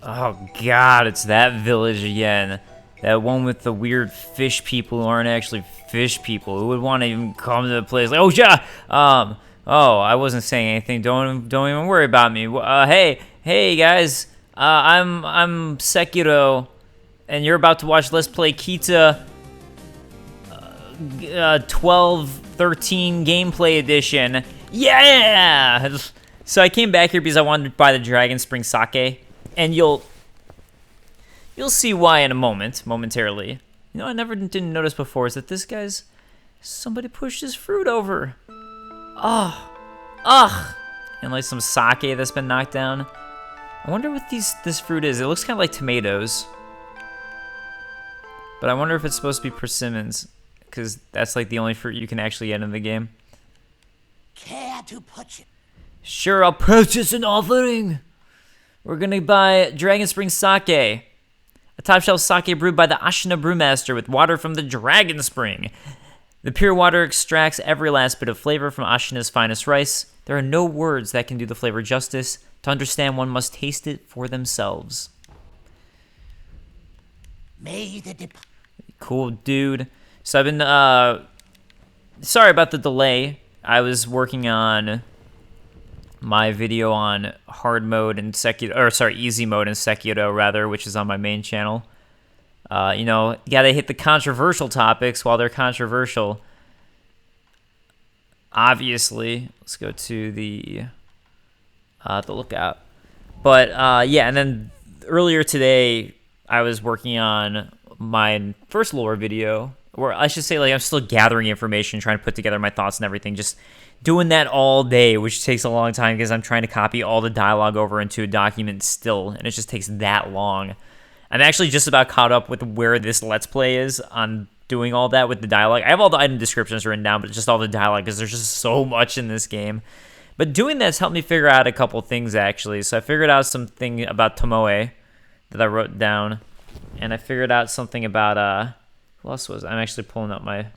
Oh god, it's that village again. That one with the weird fish people who aren't actually fish people. Who would want to even come to the place? Like, oh yeah, oh, I wasn't saying anything. Don't even worry about me. Hey guys. I'm Sekiro, and you're about to watch Let's Play Kita 12-13 gameplay edition. Yeah! So I came back here because I wanted to buy the Dragon Spring sake, and you'll see why in a momentarily. You know, I didn't notice before is that this guy's somebody pushed his fruit over. Ugh, and like some sake that's been knocked down. I wonder what this fruit is. It looks kind of like tomatoes, but I wonder if it's supposed to be persimmons, because that's like the only fruit you can actually get in the game. Care to purchase? Sure, I'll purchase an offering. We're gonna buy Dragon Spring sake, a top shelf sake brewed by the Ashina brewmaster with water from the Dragon Spring. The pure water extracts every last bit of flavor from Ashina's finest rice. There are no words that can do the flavor justice. To understand, one must taste it for themselves. May the Cool, dude. So I've been, sorry about the delay. I was working on my video on hard mode in Sekiro, or sorry, easy mode in Sekiro, rather, which is on my main channel. You know, you gotta hit the controversial topics while they're controversial. Obviously, let's go to the lookout. But yeah, and then earlier today, I was working on my first lore video, or I should say, like, I'm still gathering information, trying to put together my thoughts and everything. Just doing that all day, which takes a long time because I'm trying to copy all the dialogue over into a document still, and it just takes that long. I'm actually just about caught up with where this Let's Play is on doing all that with the dialogue. I have all the item descriptions written down, but just all the dialogue, because there's just so much in this game. But doing that's helped me figure out a couple things, actually. So I figured out something about Tomoe that I wrote down, and I figured out something about, who else was I'm actually pulling up my,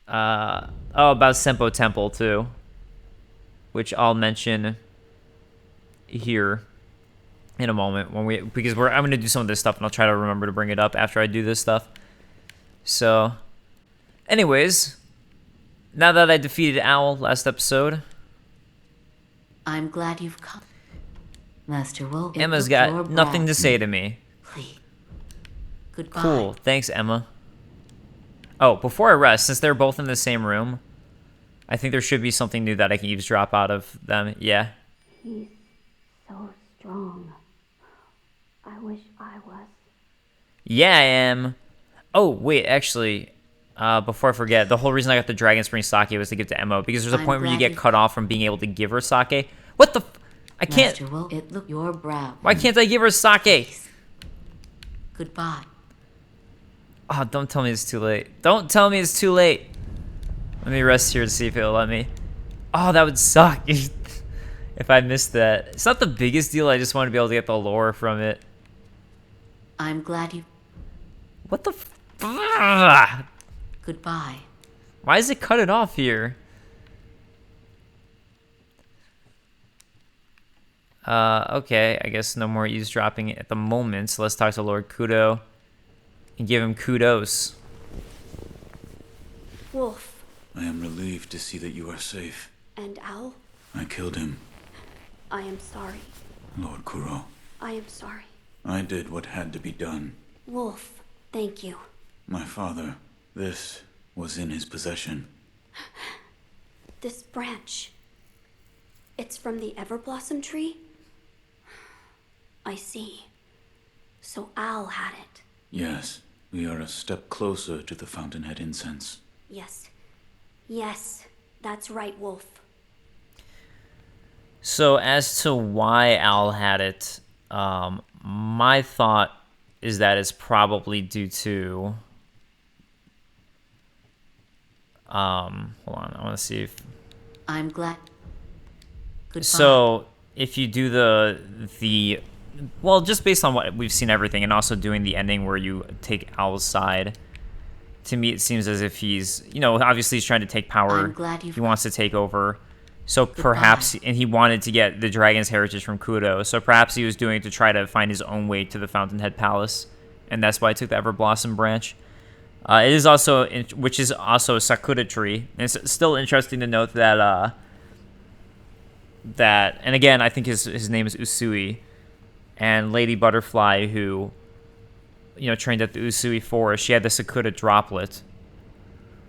about Senpo Temple, too, which I'll mention here in a moment because I'm going to do some of this stuff, and I'll try to remember to bring it up after I do this stuff. So, anyways, now that I defeated Owl last episode, I'm glad you've come. Master Wolf. Emma's got nothing to say to me. Please. Goodbye. Cool, thanks, Emma. Oh, before I rest, since they're both in the same room, I think there should be something new that I can eavesdrop out of them. Yeah. He's so strong. I wish I was. Yeah, I am. Oh, wait, actually, before I forget, the whole reason I got the Dragon Spring sake was to give to Emma, because there's a point where you get cut off from being able to give her sake. What the I can't. Master Wolf, it look your brow. Why can't I give her sake? Goodbye. Oh, don't tell me it's too late. Don't tell me it's too late. Let me rest here to see if it'll let me. Oh, that would suck if I missed that. It's not the biggest deal. I just want to be able to get the lore from it. I'm glad you. What the f... Goodbye. Why is it cut it off here? Okay, I guess no more eavesdropping at the moment, so let's talk to Lord Kudo and give him kudos. Wolf. I am relieved to see that you are safe. And Owl? I killed him, I am sorry. Lord Kuro. I am sorry. I did what had to be done. Wolf, thank you. My father, this was in his possession. This branch. It's from the Everblossom tree? I see. So Owl had it. Yes, we are a step closer to the Fountainhead incense. Yes. Yes, that's right, Wolf. So as to why Al had it, my thought is that it's probably due to... hold on, I want to see if... I'm glad. Goodbye. So if you do the well, just based on what we've seen everything, and also doing the ending where you take Owl's side, to me it seems as if he's, you know, obviously he's trying to take power. I'm glad he wants to take over. So perhaps, and he wanted to get the dragon's heritage from Kudo. So perhaps he was doing it to try to find his own way to the Fountainhead Palace, and that's why he took the Everblossom branch. It is also, which is also a Sakura tree. And it's still interesting to note that and again, I think his name is Usui, and Lady Butterfly, who trained at the Usui Forest, she had the Sakura droplet.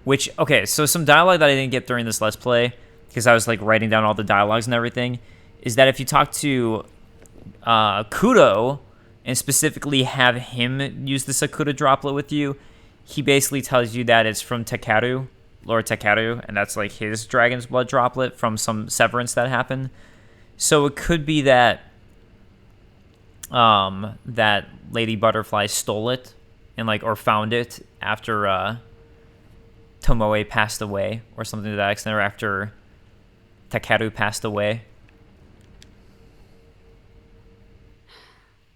Which, okay, so some dialogue that I didn't get during this Let's Play, because I was like writing down all the dialogues and everything, is that if you talk to Kudo and specifically have him use the Sakura droplet with you, he basically tells you that it's from Takeru, Lord Takeru, and that's like his dragon's blood droplet from some severance that happened. So it could be that that Lady Butterfly stole it and or found it after Tomoe passed away or something to that extent, or after Takeru passed away.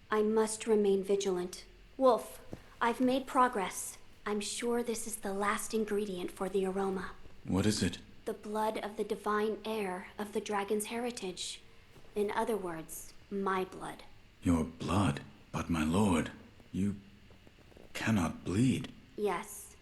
I must remain vigilant. Wolf, I've made progress. I'm sure this is the last ingredient for the aroma. What is it? The blood of the divine heir of the dragon's heritage. In other words, my blood. Your blood? But my lord, you cannot bleed. Yes,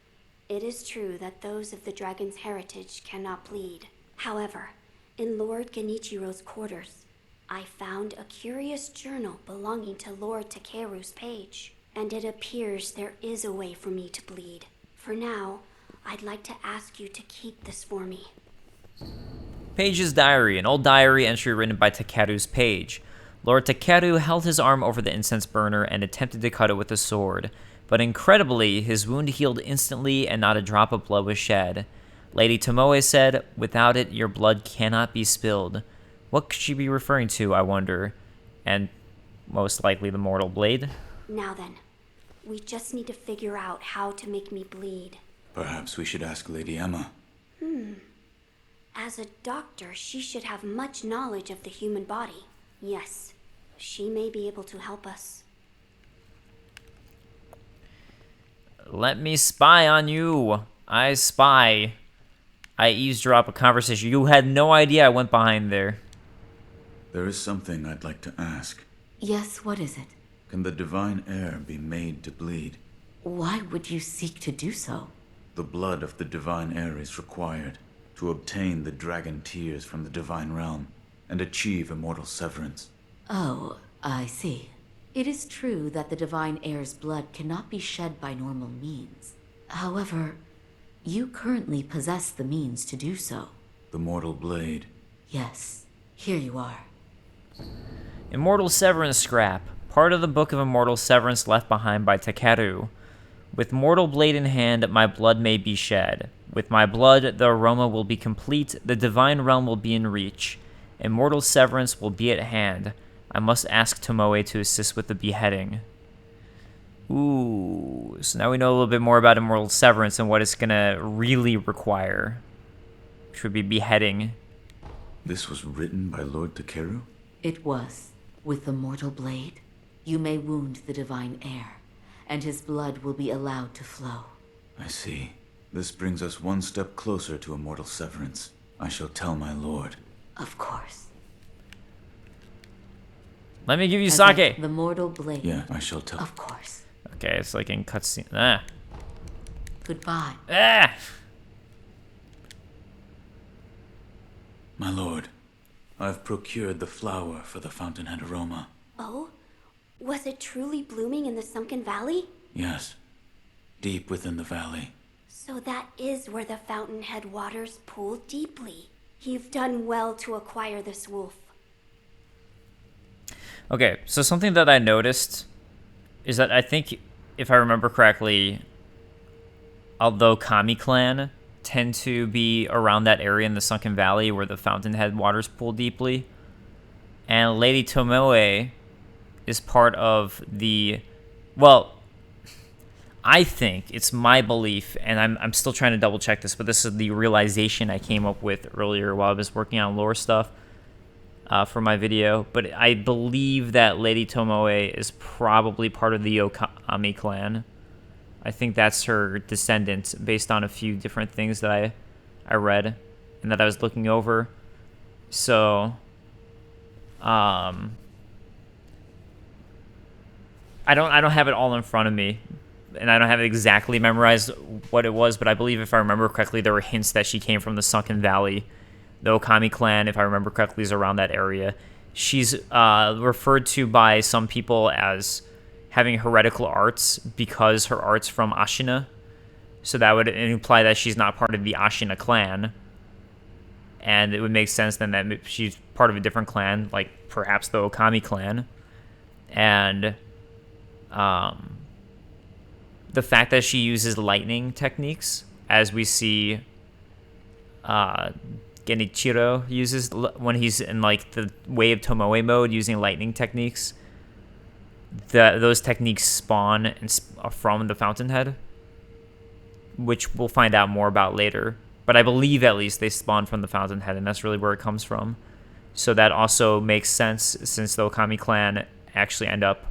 it is true that those of the dragon's heritage cannot bleed. However, in Lord Genichiro's quarters, I found a curious journal belonging to Lord Takeru's page, and it appears there is a way for me to bleed. For now, I'd like to ask you to keep this for me. Page's diary, an old diary entry written by Takeru's page. Lord Takeru held his arm over the incense burner and attempted to cut it with a sword, but incredibly, his wound healed instantly and not a drop of blood was shed. Lady Tomoe said, "Without it, your blood cannot be spilled." What could she be referring to, I wonder? And most likely the mortal blade? Now then, we just need to figure out how to make me bleed. Perhaps we should ask Lady Emma. As a doctor, she should have much knowledge of the human body. Yes, she may be able to help us. Let me spy on you. I spy. I eavesdrop a conversation. You had no idea I went behind there. There is something I'd like to ask. Yes, what is it? Can the divine heir be made to bleed? Why would you seek to do so? The blood of the divine heir is required to obtain the dragon tears from the divine realm and achieve immortal severance. Oh, I see. It is true that the divine heir's blood cannot be shed by normal means. However, you currently possess the means to do so. The mortal blade. Yes, here you are. Immortal Severance Scrap. Part of the Book of Immortal Severance left behind by Takeru. With mortal blade in hand, my blood may be shed. With my blood, the aroma will be complete, the divine realm will be in reach. Immortal Severance will be at hand. I must ask Tomoe to assist with the beheading. Ooh, so now we know a little bit more about Immortal Severance and what it's gonna really require, which would be beheading. This was written by Lord Takeru? It was. With the mortal blade, you may wound the divine heir, and his blood will be allowed to flow. I see. This brings us one step closer to immortal severance. I shall tell my lord. Of course. Let me give you And sake. the mortal blade. Yeah, I shall tell. Of course. Okay, it's like in cutscene. Ah. Goodbye. Ah. My lord, I've procured the flower for the fountainhead aroma. Oh? Was it truly blooming in the sunken valley? Yes, deep within the valley. So that is where the fountainhead waters pool deeply. You've done well to acquire this wolf. Okay, so something that I noticed is that I think, if I remember correctly, although Kami clan tend to be around that area in the Sunken Valley where the fountainhead waters pool deeply, and Lady Tomoe is part of the, well, I think it's my belief, and I'm still trying to double check this, but this is the realization I came up with earlier while I was working on lore stuff for my video. But I believe that Lady Tomoe is probably part of the Okami clan. I think that's her descendant based on a few different things that I read and that I was looking over. So, I don't have it all in front of me, and I don't have it exactly memorized what it was, but I believe if I remember correctly, there were hints that she came from the Sunken Valley. The Okami clan, if I remember correctly, is around that area. She's referred to by some people as having heretical arts because her art's from Ashina. So that would imply that she's not part of the Ashina clan. And it would make sense then that she's part of a different clan, like perhaps the Okami clan. And the fact that she uses lightning techniques, as we see Genichiro uses when he's in like the Way of Tomoe mode, using lightning techniques. Those techniques spawn from the Fountainhead, which we'll find out more about later. But I believe at least they spawn from the Fountainhead, and that's really where it comes from. So that also makes sense, since the Okami clan actually end up,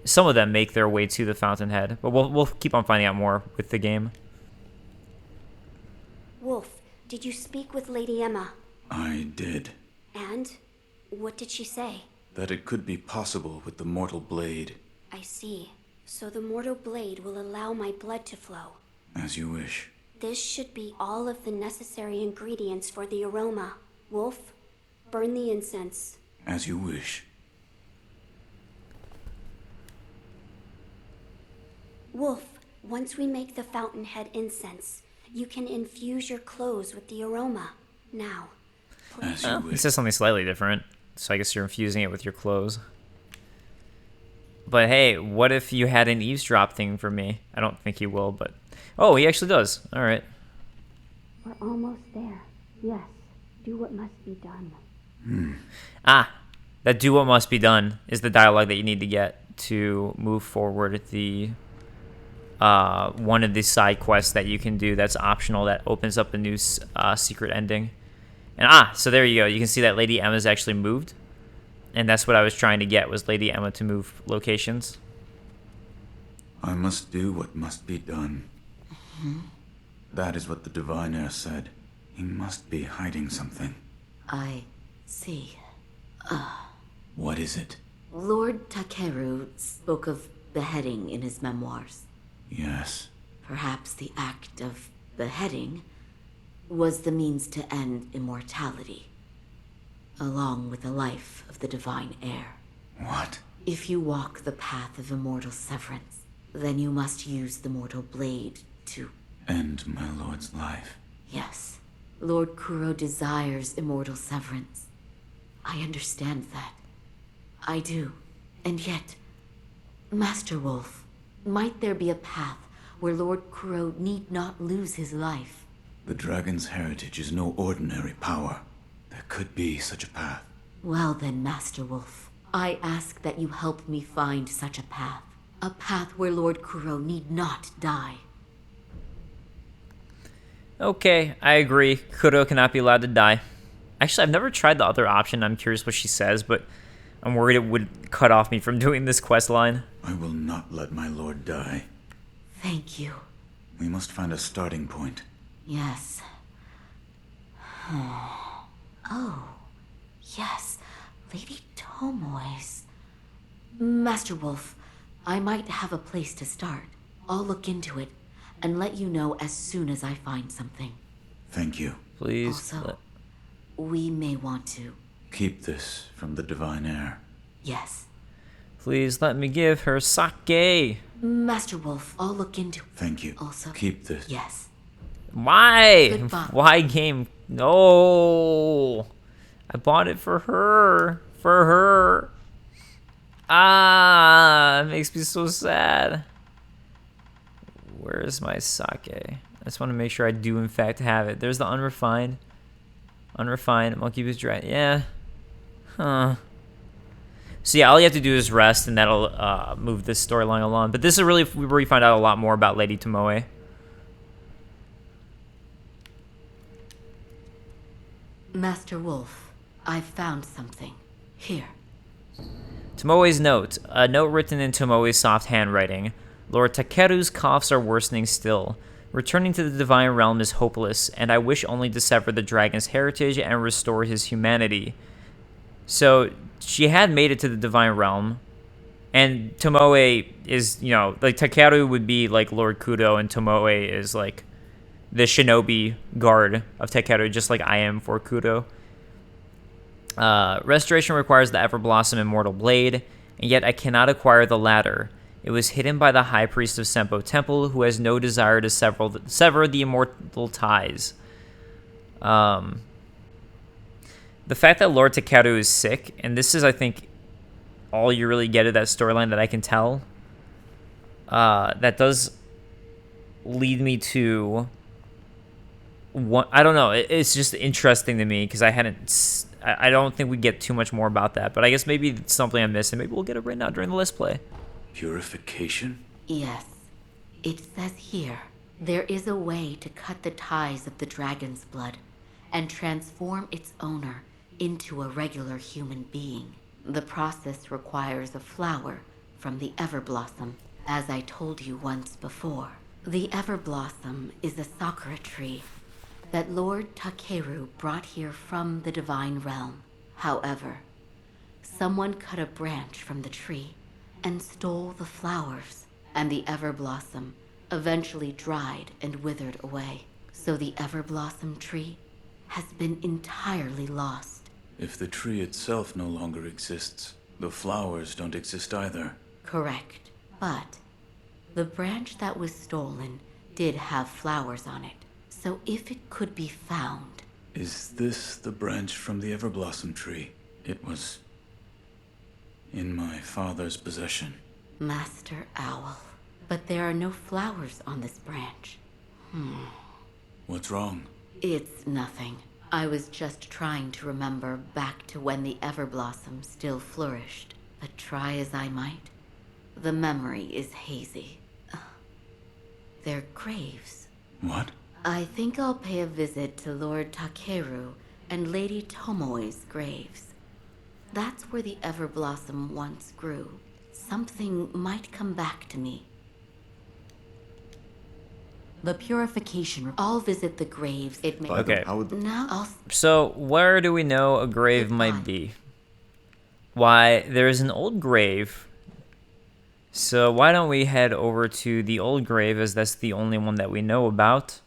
some of them make their way to the Fountainhead. But we'll keep on finding out more with the game. Wolf, did you speak with Lady Emma? I did. And? What did she say? That it could be possible with the mortal blade. I see. So the mortal blade will allow my blood to flow. As you wish. This should be all of the necessary ingredients for the aroma. Wolf, burn the incense. As you wish. Wolf, once we make the Fountainhead incense, you can infuse your clothes with the aroma. Now, As you Oh, wish. it says something slightly different. So I guess you're infusing it with your clothes. But hey, what if you had an eavesdrop thing for me? I don't think he will, but... Oh, he actually does. All right. we're almost there. Yes, do what must be done. That do what must be done is the dialogue that you need to get to move forward the... one of the side quests that you can do that's optional that opens up a new secret ending. And so there you go. You can see that Lady Emma's actually moved. And that's what I was trying to get, was Lady Emma to move locations. I must do what must be done. That is what the divine heir said. He must be hiding something. I see. What is it? Lord Takeru spoke of beheading in his memoirs. Yes. Perhaps the act of beheading was the means to end immortality, along with the life of the divine heir. What? If you walk the path of immortal severance, then you must use the mortal blade to... End my lord's life. Yes, Lord Kuro desires immortal severance. I understand that. I do. And yet, Master Wolf, might there be a path where Lord Kuro need not lose his life? The dragon's heritage is no ordinary power. There could be such a path. Well then, Master Wolf, I ask that you help me find such a path. A path where Lord Kuro need not die. Okay, I agree. Kuro cannot be allowed to die. Actually, I've never tried the other option. I'm curious what she says, but I'm worried it would cut off me from doing this quest line. I will not let my lord die. Thank you. We must find a starting point. Yes. Oh, yes. Lady Tomoe's. Master Wolf, I might have a place to start. I'll look into it and let you know as soon as I find something. Thank you. Please. Also, we may want to... Keep this from the divine heir. Yes. Please let me give her sake. Master Wolf, I'll look into it. Thank you. Also... Keep this. Yes. Why? Goodbye. Why game? No. I bought it for her. For her. It makes me so sad. Where's my sake? I just want to make sure I do in fact have it. There's the unrefined. Unrefined monkey boots dry. Yeah. Huh. So yeah, all you have to do is rest, and that'll move this storyline along. But this is really where we find out a lot more about Lady Tomoe. Master Wolf, I've found something. Here. Tomoe's note. A note written in Tomoe's soft handwriting. Lord Takeru's coughs are worsening still. Returning to the divine realm is hopeless, and I wish only to sever the dragon's heritage and restore his humanity. So she had made it to the divine realm, and Tomoe is, like Takeru would be like Lord Kudo, and Tomoe is like the shinobi guard of Takeru, just like I am for Kudo. Restoration requires the Everblossom Immortal Blade, and yet I cannot acquire the latter. It was hidden by the High Priest of Senpo Temple, who has no desire to sever the immortal ties. The fact that Lord Takeru is sick, and this is, I think, all you really get of that storyline that I can tell, that does lead me to... I don't know. It's just interesting to me because I don't think we get too much more about that. But I guess maybe it's something I missed, and maybe we'll get it right now during the list play. Purification? Yes. It says here, there is a way to cut the ties of the dragon's blood and transform its owner into a regular human being. The process requires a flower from the Everblossom, as I told you once before. The Everblossom is a sakura tree that Lord Takeru brought here from the divine realm. However, someone cut a branch from the tree and stole the flowers, and the Everblossom eventually dried and withered away. So the Everblossom tree has been entirely lost. If the tree itself no longer exists, the flowers don't exist either. Correct. But the branch that was stolen did have flowers on it. So if it could be found... Is this the branch from the Everblossom tree? It was in my father's possession. Master Owl. But there are no flowers on this branch. What's wrong? It's nothing. I was just trying to remember back to when the Everblossom still flourished. But try as I might, the memory is hazy. They're graves. What? I think I'll pay a visit to Lord Takeru and Lady Tomoe's graves. That's where the Everblossom once grew. Something might come back to me. The purification. I'll visit the graves. It may. Okay. Now I'll. So where do we know a grave might be? Why, there's an old grave. So why don't we head over to the old grave, as that's the only one that we know about.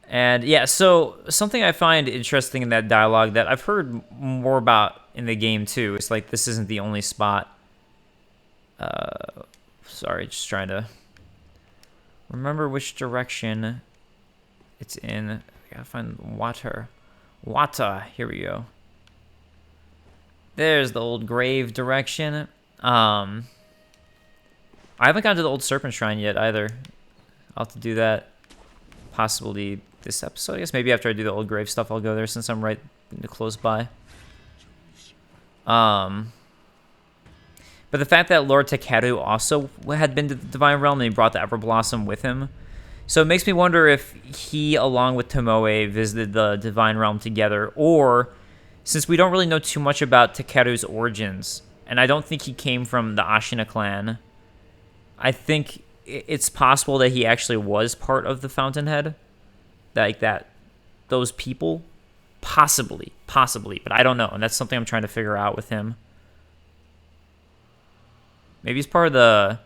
And yeah, so something I find interesting in that dialogue that I've heard more about in the game too, is like this isn't the only spot. Sorry, just trying to remember which direction it's in. I gotta find water. Wata, here we go. There's the old grave direction. I haven't gotten to the old serpent shrine yet either. I'll have to do that possibly this episode. I guess maybe after I do the old grave stuff, I'll go there since I'm right close by. But the fact that Lord Takeru also had been to the Divine Realm and he brought the Everblossom with him. So it makes me wonder if he, along with Tomoe, visited the Divine Realm together, or since we don't really know too much about Takeru's origins, and I don't think he came from the Ashina clan, I think it's possible that he actually was part of the Fountainhead. Like that, those people, possibly, but I don't know, and that's something I'm trying to figure out with him. Maybe he's part of the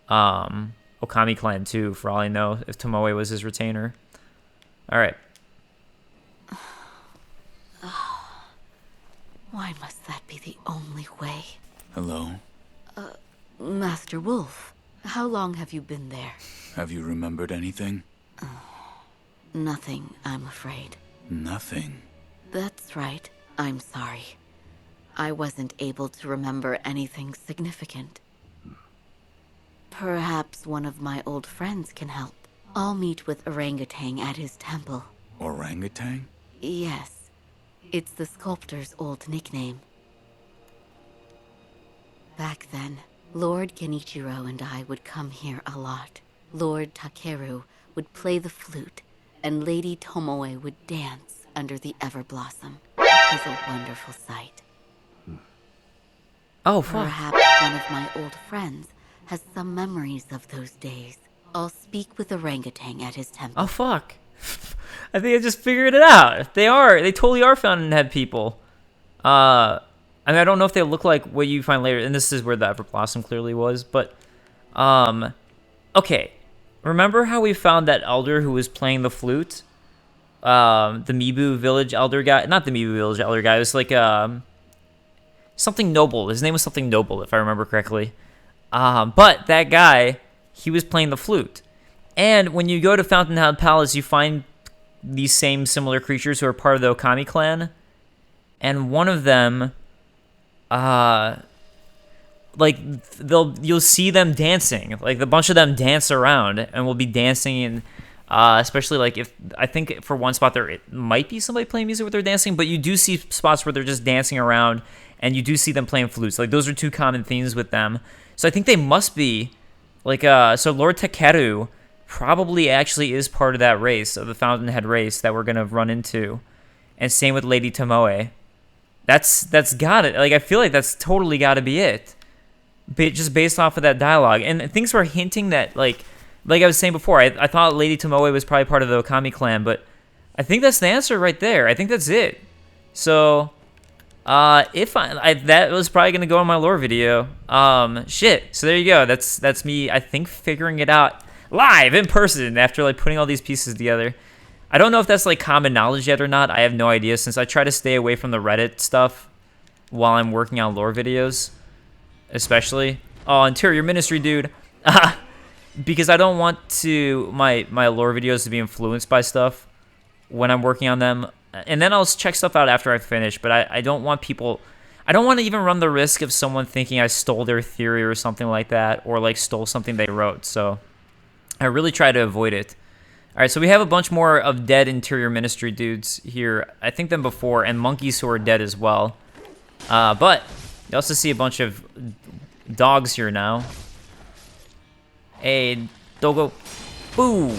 Okami clan too, for all I know, if Tomoe was his retainer. All right. Why must that be the only way? Hello? Master Wolf, how long have you been there? Have you remembered anything? Nothing, I'm afraid. Nothing. That's right. I'm sorry. I wasn't able to remember anything significant. Perhaps one of my old friends can help. I'll meet with Orangutan at his temple. Orangutan? Yes. It's the sculptor's old nickname. Back then, Lord Genichiro and I would come here a lot. Lord Takeru would play the flute, and Lady Tomoe would dance under the Everblossom. It was a wonderful sight. Oh, fuck. Perhaps one of my old friends has some memories of those days. I'll speak with orangutan at his temple. Oh, fuck. I think I just figured it out. They totally are Fountainhead people. I mean, I don't know if they look like what you find later, and this is where the Everblossom clearly was, but, okay. Remember how we found that elder who was playing the flute? The Mibu village elder guy? Not the Mibu village elder guy, it was like, something noble. His name was something noble, if I remember correctly. But that guy, he was playing the flute. And when you go to Fountainhead Palace, you find these same similar creatures who are part of the Okami clan. And one of them, like, you'll see them dancing. Like, a bunch of them dance around and will be dancing, and especially, like, if I think for one spot there it might be somebody playing music where they're dancing, but you do see spots where they're just dancing around, and you do see them playing flutes. Like, those are two common themes with them. So I think they must be, like, so Lord Takeru probably actually is part of that race, of the Fountainhead race that we're going to run into. And same with Lady Tomoe. That's got it. Like, I feel like that's totally got to be it. Just based off of that dialogue. And things were hinting that, like I was saying before, I thought Lady Tomoe was probably part of the Okami clan, but I think that's the answer right there. I think that's it. So, if that was probably gonna go in my lore video. Shit. So there you go. That's me, I think, figuring it out live in person after, like, putting all these pieces together. I don't know if that's, like, common knowledge yet or not. I have no idea, since I try to stay away from the Reddit stuff while I'm working on lore videos, especially. Oh, Interior Ministry, dude. Because I don't want my lore videos to be influenced by stuff when I'm working on them. And then I'll check stuff out after I finish, but I don't want people... I don't want to even run the risk of someone thinking I stole their theory or something like that, or, like, stole something they wrote, so I really try to avoid it. Alright, so we have a bunch more of dead Interior Ministry dudes here, I think, than before, and monkeys who are dead as well. But you also see a bunch of dogs here now. Hey, doggo. Boo!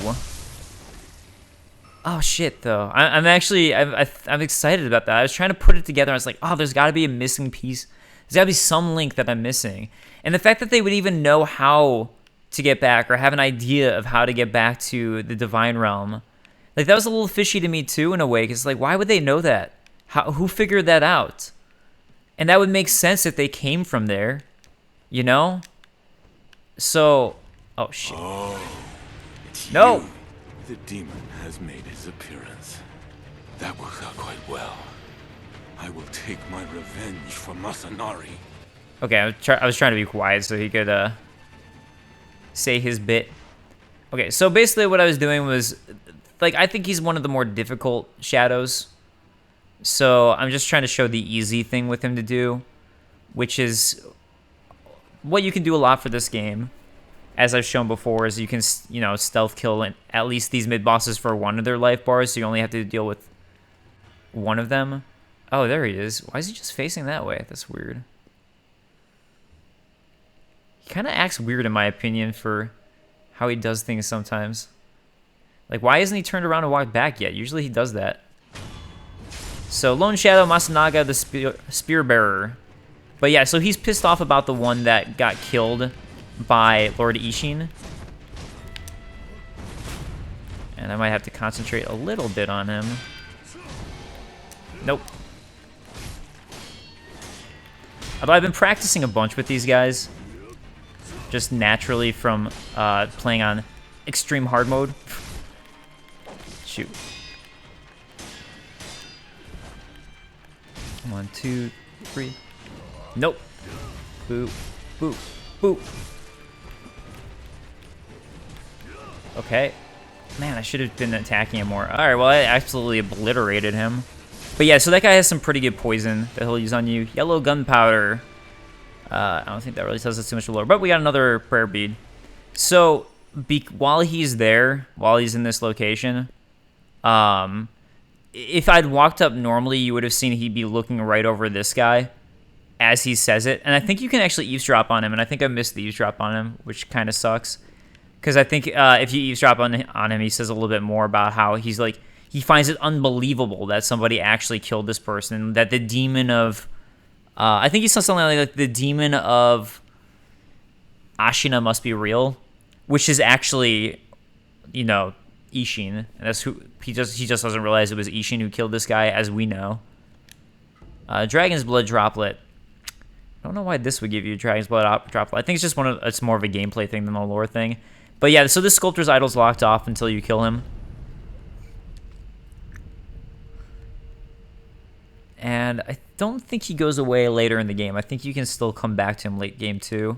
Oh, shit, though. I'm actually... I'm excited about that. I was trying to put it together. I was like, oh, there's got to be a missing piece. There's got to be some link that I'm missing. And the fact that they would even know how to get back, or have an idea of how to get back to the Divine Realm, like, that was a little fishy to me, too, in a way. Because, like, why would they know that? Who figured that out? And that would make sense if they came from there. You know? So... Oh, shit. Oh, it's No! you. The demon has made his appearance. That works out quite well. I will take my revenge for Masanari. Okay, I was trying to be quiet so he could say his bit. Okay, so basically what I was doing was, like, I think he's one of the more difficult shadows. So I'm just trying to show the easy thing with him to do, which is what you can do a lot for this game. As I've shown before, is you can, you know, stealth kill at least these mid-bosses for one of their life bars, so you only have to deal with one of them. Oh, there he is. Why is he just facing that way? That's weird. He kind of acts weird, in my opinion, for how he does things sometimes. Like, why isn't he turned around and walked back yet? Usually he does that. So, Lone Shadow Masanaga, the Spear Bearer. But yeah, so he's pissed off about the one that got killed by Lord Ishin. And I might have to concentrate a little bit on him. Nope. Although I've been practicing a bunch with these guys, just naturally from playing on extreme hard mode. Shoot. 1, 2, 3. Nope. Boop. Boop. Boop. Okay. Man, I should have been attacking him more. Alright, well, I absolutely obliterated him. But yeah, so that guy has some pretty good poison that he'll use on you. Yellow gunpowder. I don't think that really tells us too much lore. But we got another prayer bead. So, while he's there, while he's in this location, if I'd walked up normally, you would have seen he'd be looking right over this guy as he says it. And I think you can actually eavesdrop on him, and I think I missed the eavesdrop on him, which kind of sucks. Because I think if you eavesdrop on him, he says a little bit more about how he's like, he finds it unbelievable that somebody actually killed this person, that the demon of, I think he said something like the demon of Ashina must be real. which is actually, Ishin. And that's who he just doesn't realize it was Ishin who killed this guy, as we know. Dragon's Blood Droplet. I don't know why this would give you Dragon's Blood Droplet. I think it's just it's more of a gameplay thing than a lore thing. But yeah, so this sculptor's idol's locked off until you kill him. And I don't think he goes away later in the game. I think you can still come back to him late game too.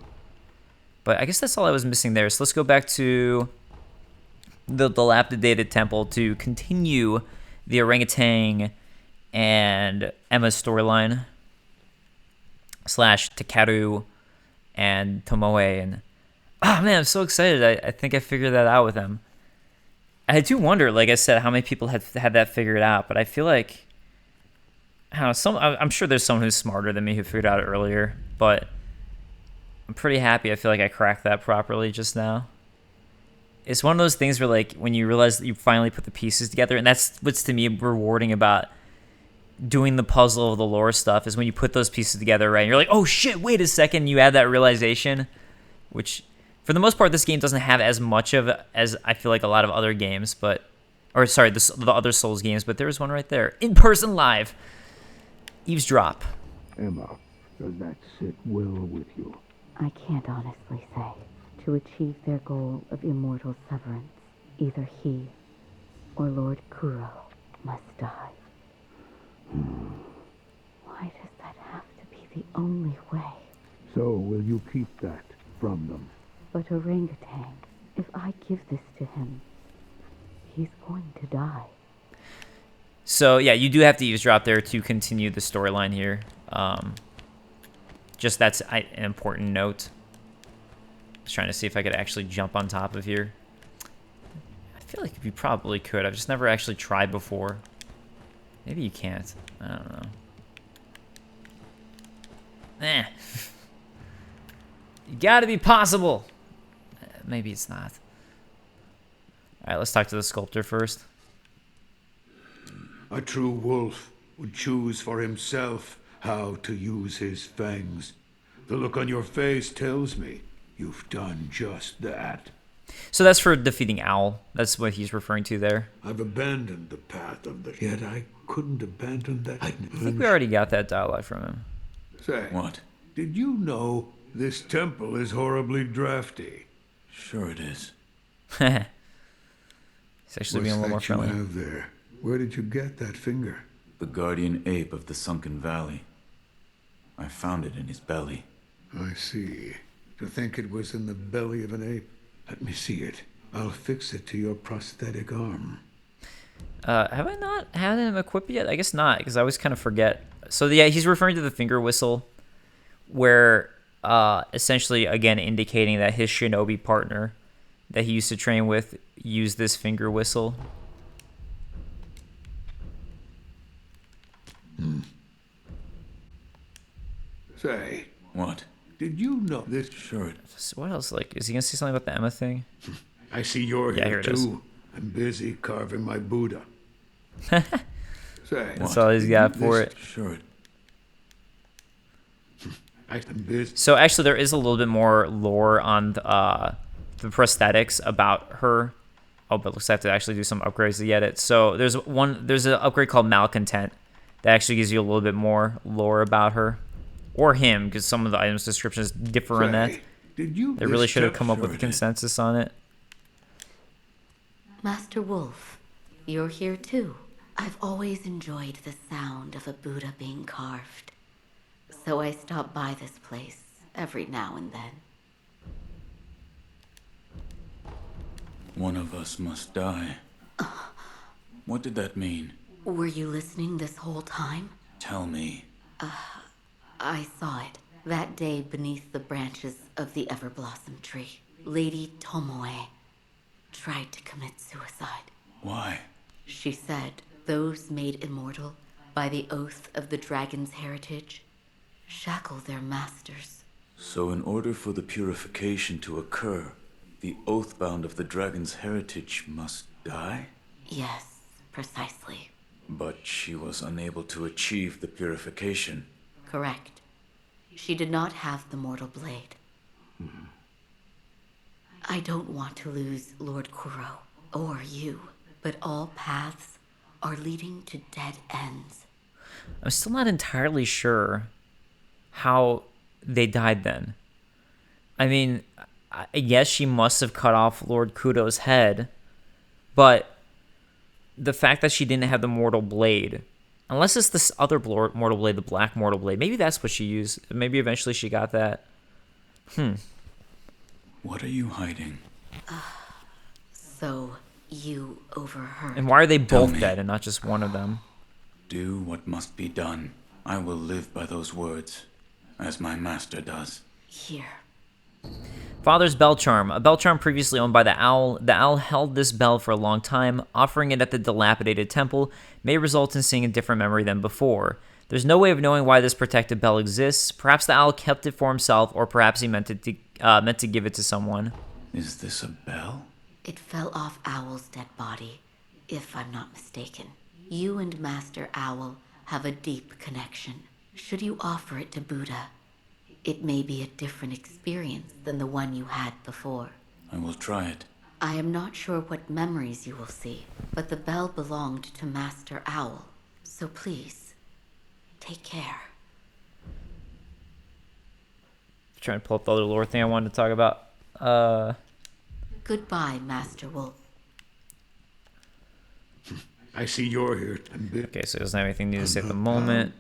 But I guess that's all I was missing there. So let's go back to the dilapidated temple to continue the orangutan and Emma's storyline / Takaru and Tomoe. And man, I'm so excited. I think I figured that out with him. I do wonder, like I said, how many people had that figured out, but I feel like I'm sure there's someone who's smarter than me who figured it out earlier, but I'm pretty happy. I feel like I cracked that properly just now. It's one of those things where, like, when you realize that you finally put the pieces together, and that's what's to me rewarding about doing the puzzle of the lore stuff, is when you put those pieces together, right? And you're like, oh shit, wait a second, you add that realization, which for the most part this game doesn't have as much of as I feel like a lot of other games, the other Souls games, but there's one right there, in person live. Eavesdrop. Emma, does that sit well with you? I can't honestly say. To achieve their goal of immortal severance, either he or Lord Kuro must die. Why does that have to be the only way? So will you keep that from them? But orangutan, if I give this to him, he's going to die. So yeah, you do have to eavesdrop there to continue the storyline here. Just that's an important note. I was trying to see if I could actually jump on top of here. I feel like you probably could. I've just never actually tried before. Maybe you can't. I don't know. You gotta be possible. Maybe it's not. Alright, let's talk to the sculptor first. A true wolf would choose for himself how to use his fangs. The look on your face tells me you've done just that. So that's for defeating Owl. That's what he's referring to there. I've abandoned the path of the... Yet I couldn't abandon that... I think we already got that dialogue from him. Say, What? did you know this temple is horribly drafty? Sure it is. He's actually being a little more What's that friendly. you have there? Where did you get that finger? The guardian ape of the sunken valley. I found it in his belly. I see. To think it was in the belly of an ape. Let me see it. I'll fix it to your prosthetic arm. Have I not had him equipped yet? I guess not, because I always kind of forget. So yeah, he's referring to the finger whistle, where essentially, again, indicating that his shinobi partner that he used to train with used this finger whistle. Say, What? did you know this? Sure it So what else? Like, is he gonna say something about the Emma thing? I see you're Yeah, here here it is. too. I'm busy carving my Buddha. Say, That's all he's got for it. Sure it. I'm busy. So actually, there is a little bit more lore on the prosthetics about her. Oh, but looks like I have to actually do some upgrades to get it. So there's an upgrade called Malcontent that actually gives you a little bit more lore about her. Or him, because some of the items descriptions differ in that. Did you? They really should have come up with a Sure it is. consensus on it. Master Wolf, you're here too. I've always enjoyed the sound of a Buddha being carved. So I stop by this place every now and then. One of us must die. What did that mean? Were you listening this whole time? Tell me. I saw it that day beneath the branches of the Everblossom tree. Lady Tomoe tried to commit suicide. Why? She said those made immortal by the oath of the dragon's heritage shackle their masters. So in order for the purification to occur, the oathbound of the dragon's heritage must die? Yes, precisely. But she was unable to achieve the purification. Correct. She did not have the mortal blade. I don't want to lose Lord Kuro, or you, but all paths are leading to dead ends. I'm still not entirely sure how they died then. I mean, yes, she must have cut off Lord Kudo's head, but the fact that she didn't have the Mortal Blade, unless it's this other Mortal Blade, the Black Mortal Blade, maybe that's what she used. Maybe eventually she got that. What are you hiding? So, you overheard. And why are they Tell both me. dead and not just one of them? Do what must be done. I will live by those words, as my master does. Here. Father's bell charm. A bell charm previously owned by the owl. The owl held this bell for a long time. Offering it at the dilapidated temple may result in seeing a different memory than before. There's no way of knowing why this protected bell exists. Perhaps the owl kept it for himself, or perhaps he meant to give it to someone. Is this a bell? It fell off Owl's dead body, if I'm not mistaken. You and Master Owl have a deep connection. Should you offer it to Buddha, it may be a different experience than the one you had before. I will try it. I am not sure what memories you will see, but the bell belonged to Master Owl. So please, take care. Trying to pull up the other lore thing I wanted to talk about. Goodbye, Master Wolf. I see you're here. Okay, so it doesn't have anything new to say at the moment.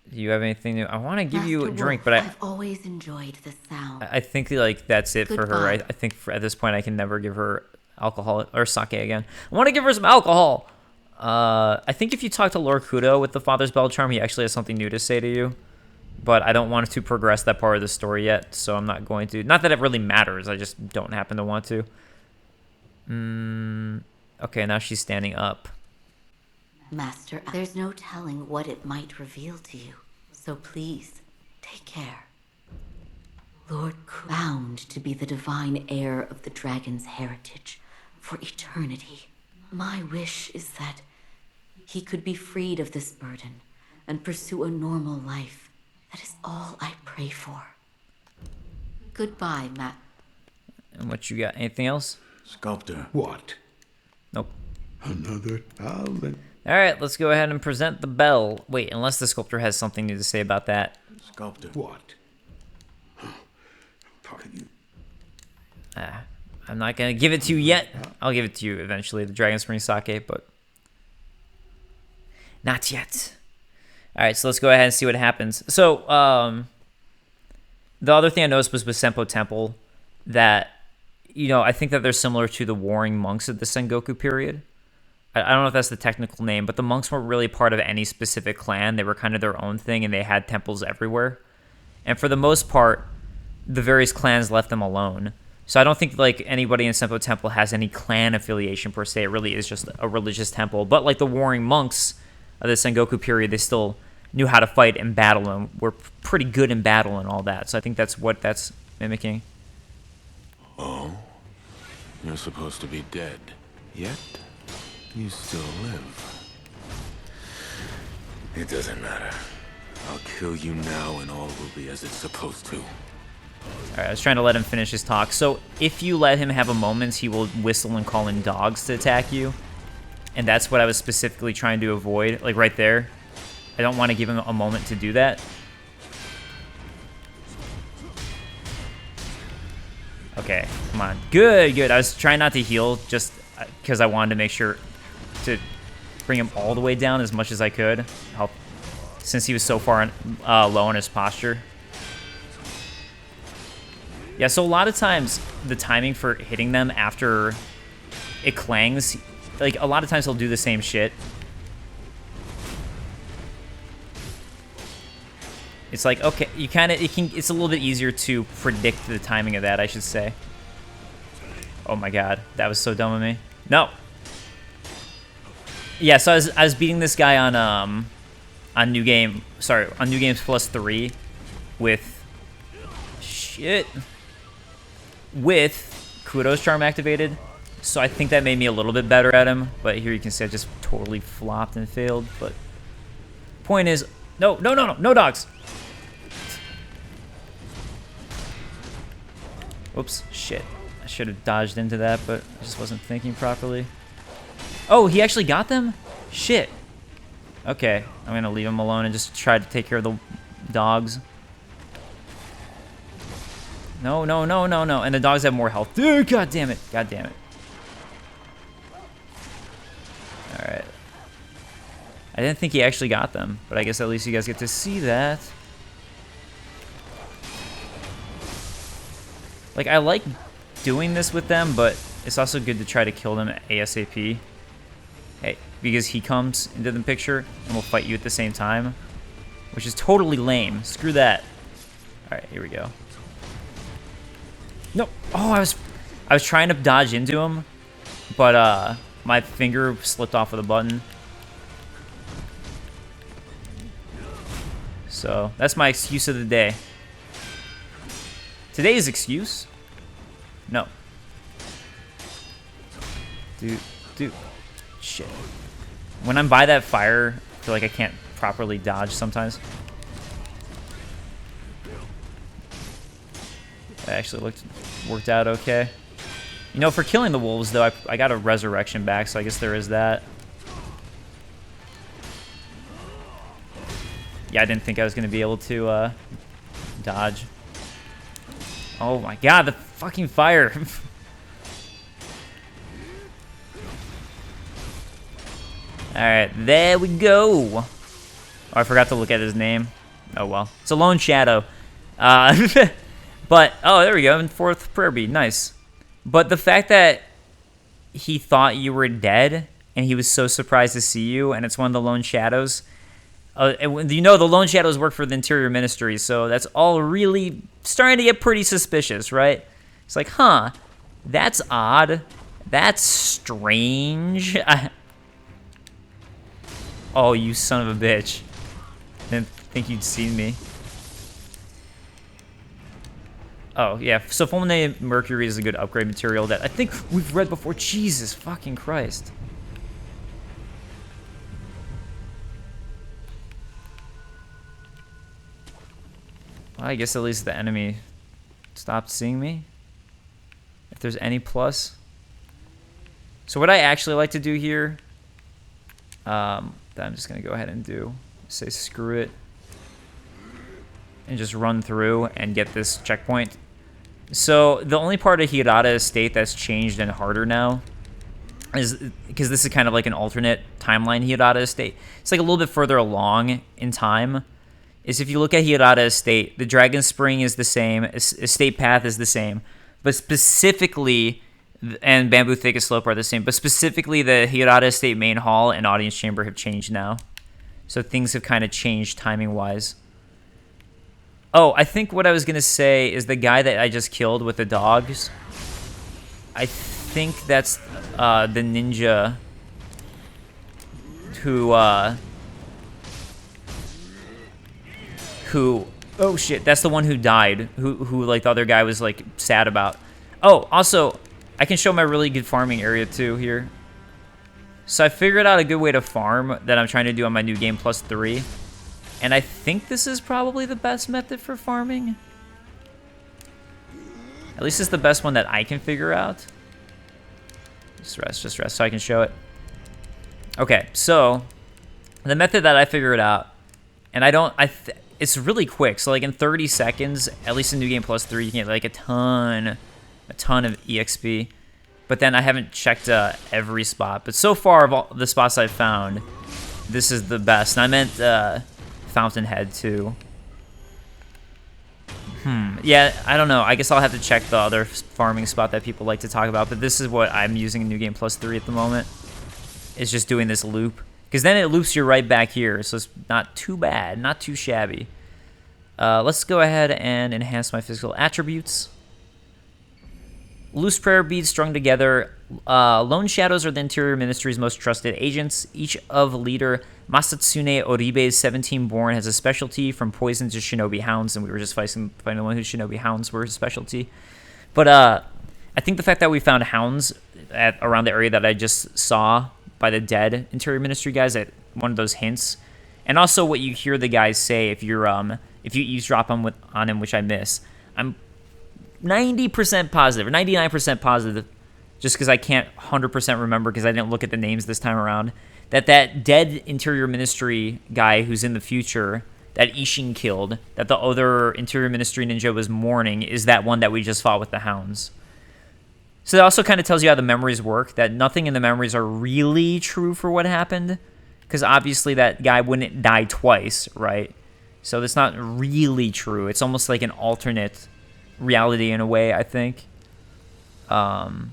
Do you have anything new? I want to give you a Master drink, Wolf, but I've always enjoyed the sound. I think like that's it for her. I Goodbye. think at this point I can never give her alcohol or sake again. I want to give her some alcohol. I think if you talk to Lord Kudo with the Father's Bell Charm, he actually has something new to say to you. But I don't want to progress that part of the story yet, so I'm not going to. Not that it really matters. I just don't happen to want to. Okay, now she's standing up. Master, there's no telling what it might reveal to you. So please, take care. Lord bound to be the divine heir of the dragon's heritage for eternity. My wish is that he could be freed of this burden and pursue a normal life. That is all I pray for. Goodbye, Matt. And what you got? Anything else? Sculptor. What? Nope. Another talent. All right, let's go ahead and present the bell. Wait, unless the sculptor has something new to say about that. Sculptor. What? Talking. I'm not going to give it to you yet. I'll give it to you eventually, the Dragon Spring Sake, but not yet. All right, so let's go ahead and see what happens. So, the other thing I noticed was with Senpo Temple that, I think that they're similar to the warring monks of the Sengoku period. I don't know if that's the technical name, but the monks weren't really part of any specific clan. They were kind of their own thing, and they had temples everywhere. And for the most part, the various clans left them alone. So I don't think like anybody in Senpo Temple has any clan affiliation per se. It really is just a religious temple. But like the warring monks of the Sengoku period, they still knew how to fight and battle and were pretty good in battle and all that. So I think that's what that's mimicking. Oh? You're supposed to be dead. Yet, you still live. It doesn't matter. I'll kill you now and all will be as it's supposed to. All right, I was trying to let him finish his talk. So if you let him have a moment, he will whistle and call in dogs to attack you. And that's what I was specifically trying to avoid, like right there. I don't want to give him a moment to do that. Okay, come on. Good, good. I was trying not to heal just because I wanted to make sure to bring him all the way down as much as I could. Help, since he was so far low on his posture. Yeah, so a lot of times the timing for hitting them after it clangs, like a lot of times he'll do the same shit. It's like, okay, it's a little bit easier to predict the timing of that, I should say. Oh my god, that was so dumb of me. No. Yeah, so I was beating this guy on New Games Plus 3 with Kudo's Charm activated. So I think that made me a little bit better at him, but here you can see I just totally flopped and failed. But point is, no dogs. Oops, shit. I should have dodged into that, but I just wasn't thinking properly. Oh, he actually got them? Shit. Okay, I'm gonna leave him alone and just try to take care of the dogs. No, no, no, no, no. And the dogs have more health. Dude, god damn it. God damn it. Alright. I didn't think he actually got them, but I guess at least you guys get to see that. Like, I like doing this with them, but it's also good to try to kill them ASAP. Hey, because he comes into the picture and will fight you at the same time, which is totally lame. Screw that. All right, here we go. No. Oh, I was trying to dodge into him, but my finger slipped off of the button. So that's my excuse of the day. Today's excuse? No. Dude. Shit. When I'm by that fire, I feel like I can't properly dodge sometimes. That actually worked out okay. You know, for killing the wolves, though, I got a resurrection back, so I guess there is that. Yeah, I didn't think I was going to be able to dodge. Oh my god, the fucking fire. Alright, there we go. Oh, I forgot to look at his name. Oh well. It's a lone shadow. But, oh, there we go. In fourth prayer bead. Nice. But the fact that he thought you were dead and he was so surprised to see you, and it's one of the lone shadows. You know, the lone shadows work for the Interior Ministry, so that's all really starting to get pretty suspicious, right? It's like, huh, that's odd. That's strange. Oh, you son of a bitch. Didn't think you'd seen me. Oh, yeah, so fulminated mercury is a good upgrade material that I think we've read before. Jesus fucking Christ. Well, I guess at least the enemy stopped seeing me. If there's any plus. So what I actually like to do here, that I'm just going to go ahead and do, say screw it, and just run through and get this checkpoint. So the only part of Hirata Estate that's changed and harder now is, because this is kind of like an alternate timeline Hirata Estate, it's like a little bit further along in time, is if you look at Hirata Estate, the Dragon Spring is the same, Estate Path is the same, but specifically, and Bamboo Thicket Slope are the same, but specifically the Hirata Estate Main Hall and Audience Chamber have changed now. So things have kind of changed timing-wise. Oh, I think what I was going to say is the guy that I just killed with the dogs, I think that's the ninja who, oh shit, that's the one who died, who like the other guy was like sad about. Oh, also, I can show my really good farming area too here. So I figured out a good way to farm that I'm trying to do on my new game plus 3. And I think this is probably the best method for farming. At least it's the best one that I can figure out. Just rest so I can show it. Okay, so the method that I figured out, and it's really quick. So like in 30 seconds, at least in New Game Plus 3, you can get like a ton of EXP. But then I haven't checked every spot. But so far of all the spots I've found, this is the best. And I meant Fountainhead too. Yeah, I don't know. I guess I'll have to check the other farming spot that people like to talk about. But this is what I'm using in New Game Plus 3 at the moment. It's just doing this loop. Because then it loops you right back here. So it's not too bad. Not too shabby. Let's go ahead and enhance my physical attributes. Loose prayer beads strung together. Lone Shadows are the Interior Ministry's most trusted agents. Each of leader Masatsune Oribe's 17 born has a specialty, from poison to shinobi hounds, and we were just fighting the one whose shinobi hounds were his specialty. But I think the fact that we found hounds around the area that I just saw by the dead Interior Ministry guys, at one of those hints, and also what you hear the guys say if you eavesdrop on him, which I miss. I'm 90% positive, or 99% positive, just because I can't 100% remember because I didn't look at the names this time around, that dead Interior Ministry guy who's in the future, that Ishin killed, that the other Interior Ministry ninja was mourning, is that one that we just fought with the hounds. So that also kind of tells you how the memories work, that nothing in the memories are really true for what happened, because obviously that guy wouldn't die twice, right? So that's not really true. It's almost like an alternate reality in a way, I think. What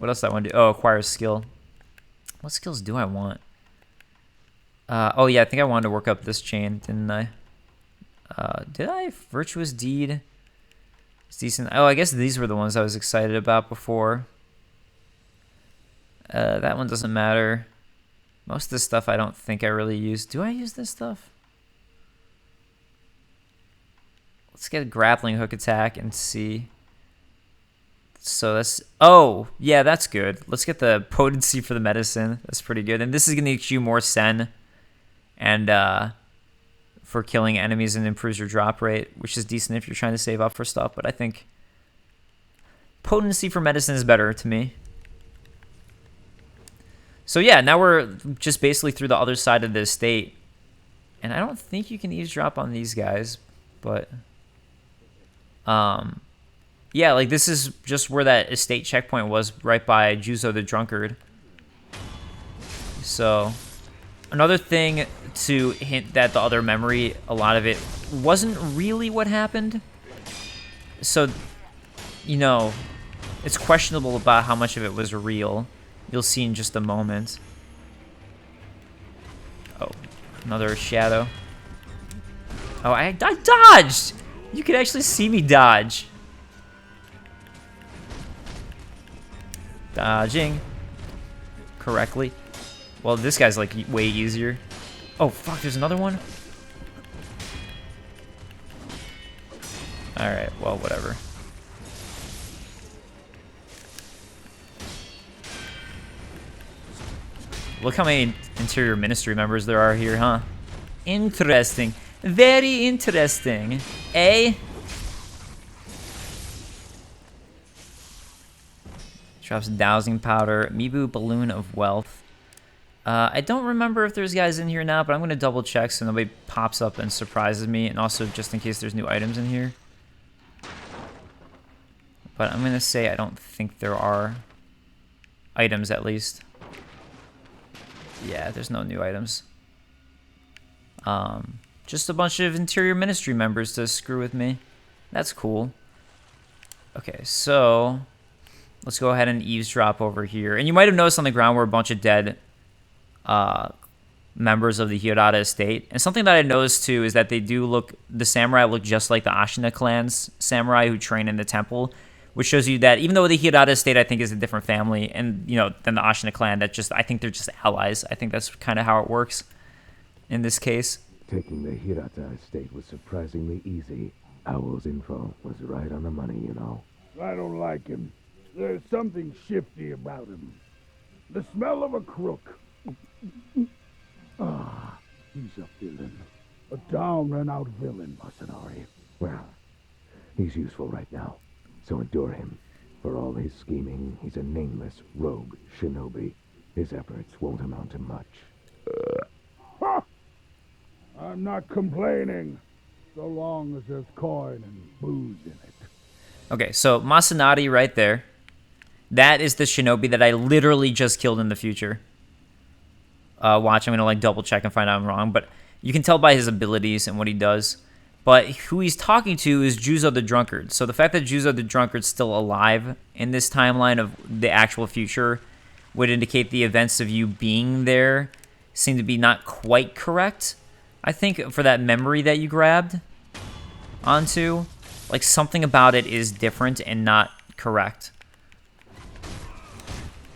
else do I want to do? Oh, acquire skill. What skills do I want? Oh, yeah, I think I wanted to work up this chain, didn't I? Did I? Virtuous Deed. It's decent. Oh, I guess these were the ones I was excited about before. That one doesn't matter. Most of this stuff I don't think I really use. Do I use this stuff? Let's get a grappling hook attack and see. So that's... Oh, yeah, that's good. Let's get the potency for the medicine. That's pretty good. And this is going to get you more sen. And for killing enemies and improves your drop rate, which is decent if you're trying to save up for stuff. But I think potency for medicine is better to me. So yeah, now we're just basically through the other side of the estate. And I don't think you can eavesdrop on these guys, but... yeah, like this is just where that estate checkpoint was, right by Juzo the Drunkard. So, another thing to hint that the other memory, a lot of it wasn't really what happened. So, you know, it's questionable about how much of it was real. You'll see in just a moment. Oh, another shadow. Oh, I dodged! You could actually see me dodge. Dodging correctly. Well, this guy's like way easier. Oh, fuck, there's another one? Alright, well, whatever. Look how many Interior Ministry members there are here, huh? Interesting. Very interesting. Eh? Drops dowsing powder. Mibu Balloon of Wealth. I don't remember if there's guys in here now, but I'm going to double check so nobody pops up and surprises me. And also just in case there's new items in here. But I'm going to say I don't think there are items at least. Yeah, there's no new items. Just a bunch of Interior Ministry members to screw with me. That's cool. Okay, so let's go ahead and eavesdrop over here. And you might have noticed on the ground were a bunch of dead members of the Hirata estate. And something that I noticed too is that they do look, the samurai look just like the Ashina clan's samurai who train in the temple, which shows you that even though the Hirata estate I think is a different family, and you know, than the Ashina clan, that just I think they're just allies. I think that's kind of how it works in this case. Taking the Hirata estate was surprisingly easy. Owl's info was right on the money, you know. I don't like him. There's something shifty about him. The smell of a crook. He's a villain. A down-and-out villain, Masanari. Well, he's useful right now, so endure him. For all his scheming, he's a nameless rogue shinobi. His efforts won't amount to much. I'm not complaining, so long as there's coin and booze in it. Okay, so Masanari right there. That is the shinobi that I literally just killed in the future. Watch, I'm going to like double check and find out I'm wrong, but you can tell by his abilities and what he does. But who he's talking to is Juzo the Drunkard. So the fact that Juzo the Drunkard's still alive in this timeline of the actual future would indicate the events of you being there seem to be not quite correct. I think for that memory that you grabbed onto, like something about it is different and not correct.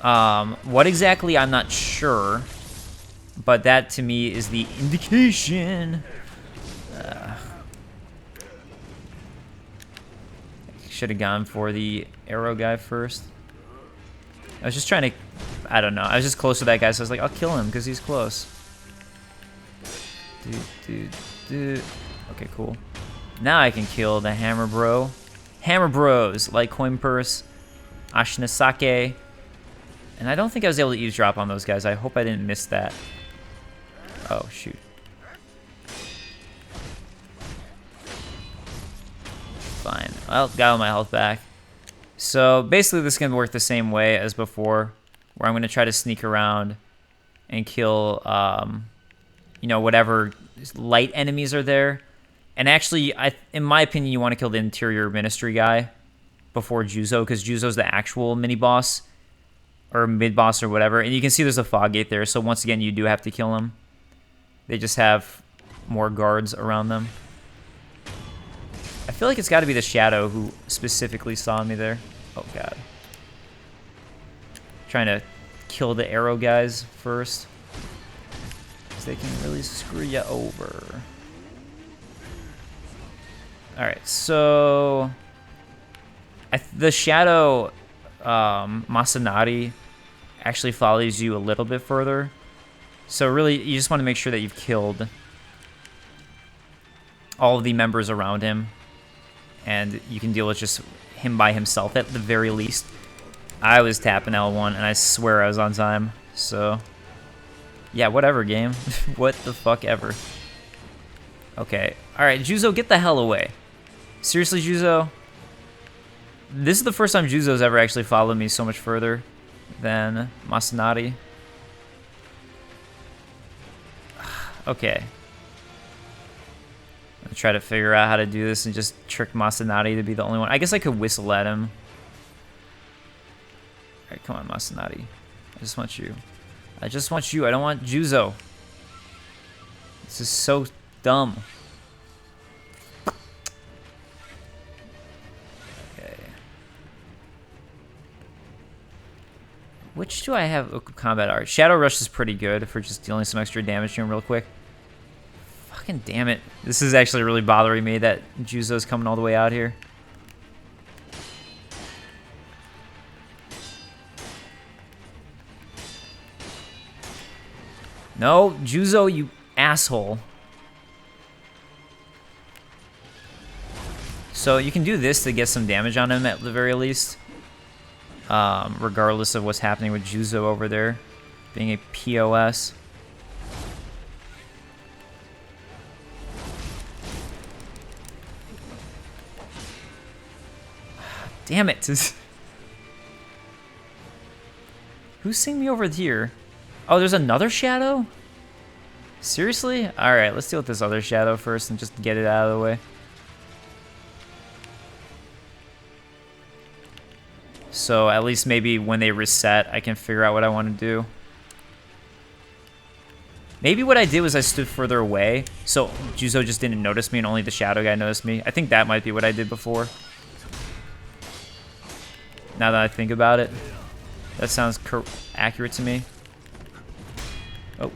What exactly, I'm not sure. But that, to me, is the indication. Should have gone for the arrow guy first. I was just trying to... I don't know. I was just close to that guy, so I was like, I'll kill him because he's close. Okay, cool. Now I can kill the hammer bro. Hammer Bros, like Coin Purse, Ashinasake. And I don't think I was able to eavesdrop on those guys. I hope I didn't miss that. Oh, shoot. Fine. Well, got all my health back. So basically this is going to work the same way as before, where I'm going to try to sneak around and kill, you know, whatever light enemies are there. And actually, in my opinion, you want to kill the interior ministry guy before Juzo, because Juzo's the actual mini-boss, or mid-boss or whatever. And you can see there's a fog gate there, so once again, you do have to kill him. They just have more guards around them. I feel like it's got to be the Shadow who specifically saw me there. Oh, God. Trying to kill the arrow guys first, because they can really screw you over. Alright, so... the Shadow Masanari actually follows you a little bit further. So really, you just want to make sure that you've killed all of the members around him. And you can deal with just him by himself at the very least. I was tapping L1 and I swear I was on time. So, yeah, whatever, game. What the fuck ever. Okay. Alright, Juzo, get the hell away. Seriously, Juzo? This is the first time Juzo's ever actually followed me so much further than Masanari. Okay. I'll try to figure out how to do this and just trick Masanari to be the only one. I guess I could whistle at him. Alright, come on, Masanari. I just want you. I just want you. I don't want Juzo. This is so dumb. Okay. Which do I have? Oh, combat art. Shadow Rush is pretty good for just dealing some extra damage to him real quick. Fucking damn it. This is actually really bothering me that Juzo's coming all the way out here. No, Juzo, you asshole. So you can do this to get some damage on him at the very least. Regardless of what's happening with Juzo over there being a POS. Damn it. Who's seeing me over here? Oh, there's another Shadow? Seriously? Alright, let's deal with this other Shadow first and just get it out of the way. So at least maybe when they reset, I can figure out what I want to do. Maybe what I did was I stood further away, so Juzo just didn't notice me and only the Shadow guy noticed me. I think that might be what I did before. Now that I think about it, that sounds accurate to me. Oh.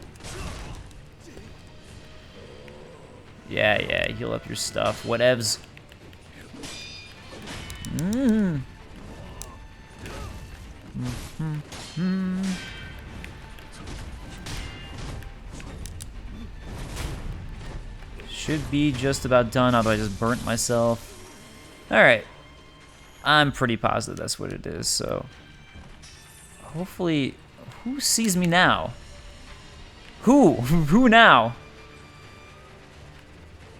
Yeah, heal up your stuff. Whatevs. Should be just about done, although I just burnt myself. Alright. I'm pretty positive that's what it is, so... Hopefully... Who sees me now? Who? Who now?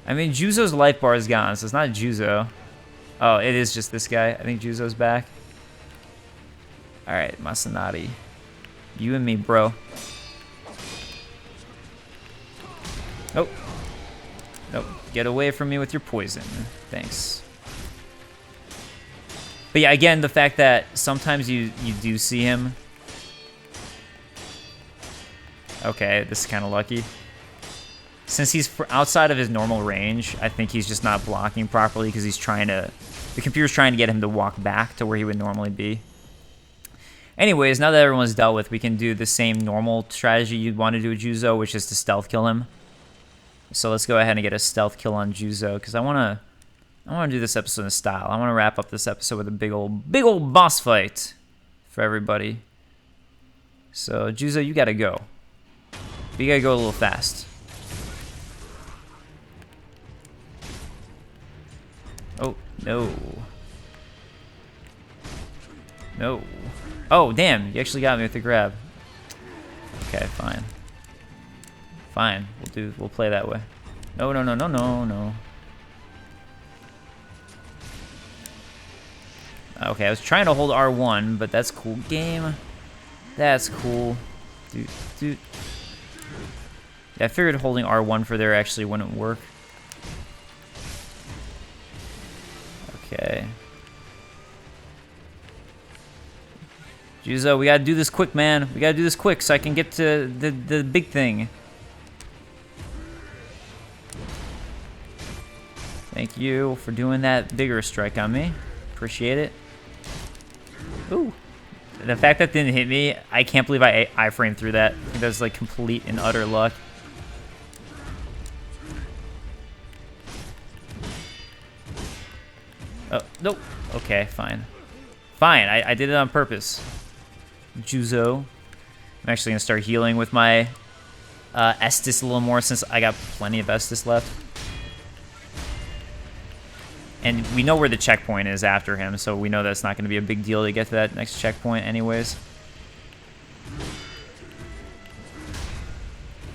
I mean, Juzo's life bar is gone, so it's not Juzo. Oh, it is just this guy. I think Juzo's back. Alright, Masanari. You and me, bro. Oh. Nope. Get away from me with your poison. Thanks. But yeah, again, the fact that sometimes you do see him. Okay, this is kind of lucky. Since he's outside of his normal range, I think he's just not blocking properly because he's trying to... The computer's trying to get him to walk back to where he would normally be. Anyways, now that everyone's dealt with, we can do the same normal strategy you'd want to do with Juzo, which is to stealth kill him. So let's go ahead and get a stealth kill on Juzo, because I want to do this episode in style. I want to wrap up this episode with a big old boss fight for everybody. So Juzo, you gotta go. But you gotta go a little fast. Oh no! No. Oh, damn. You actually got me with the grab. Okay, fine. Fine. We'll play that way. No, no, no, no, no, no. Okay, I was trying to hold R1, but that's cool. Game. That's cool. Dude. Yeah, I figured holding R1 for there actually wouldn't work. Okay. Juzo, we gotta do this quick, man. We gotta do this quick so I can get to the big thing. Thank you for doing that bigger strike on me. Appreciate it. Ooh. The fact that didn't hit me, I can't believe I iframed through that. I think that's like complete and utter luck. Oh, nope. Okay, fine. Fine, I did it on purpose. Juzo. I'm actually going to start healing with my Estus a little more since I got plenty of Estus left. And we know where the checkpoint is after him, so we know that's not going to be a big deal to get to that next checkpoint anyways.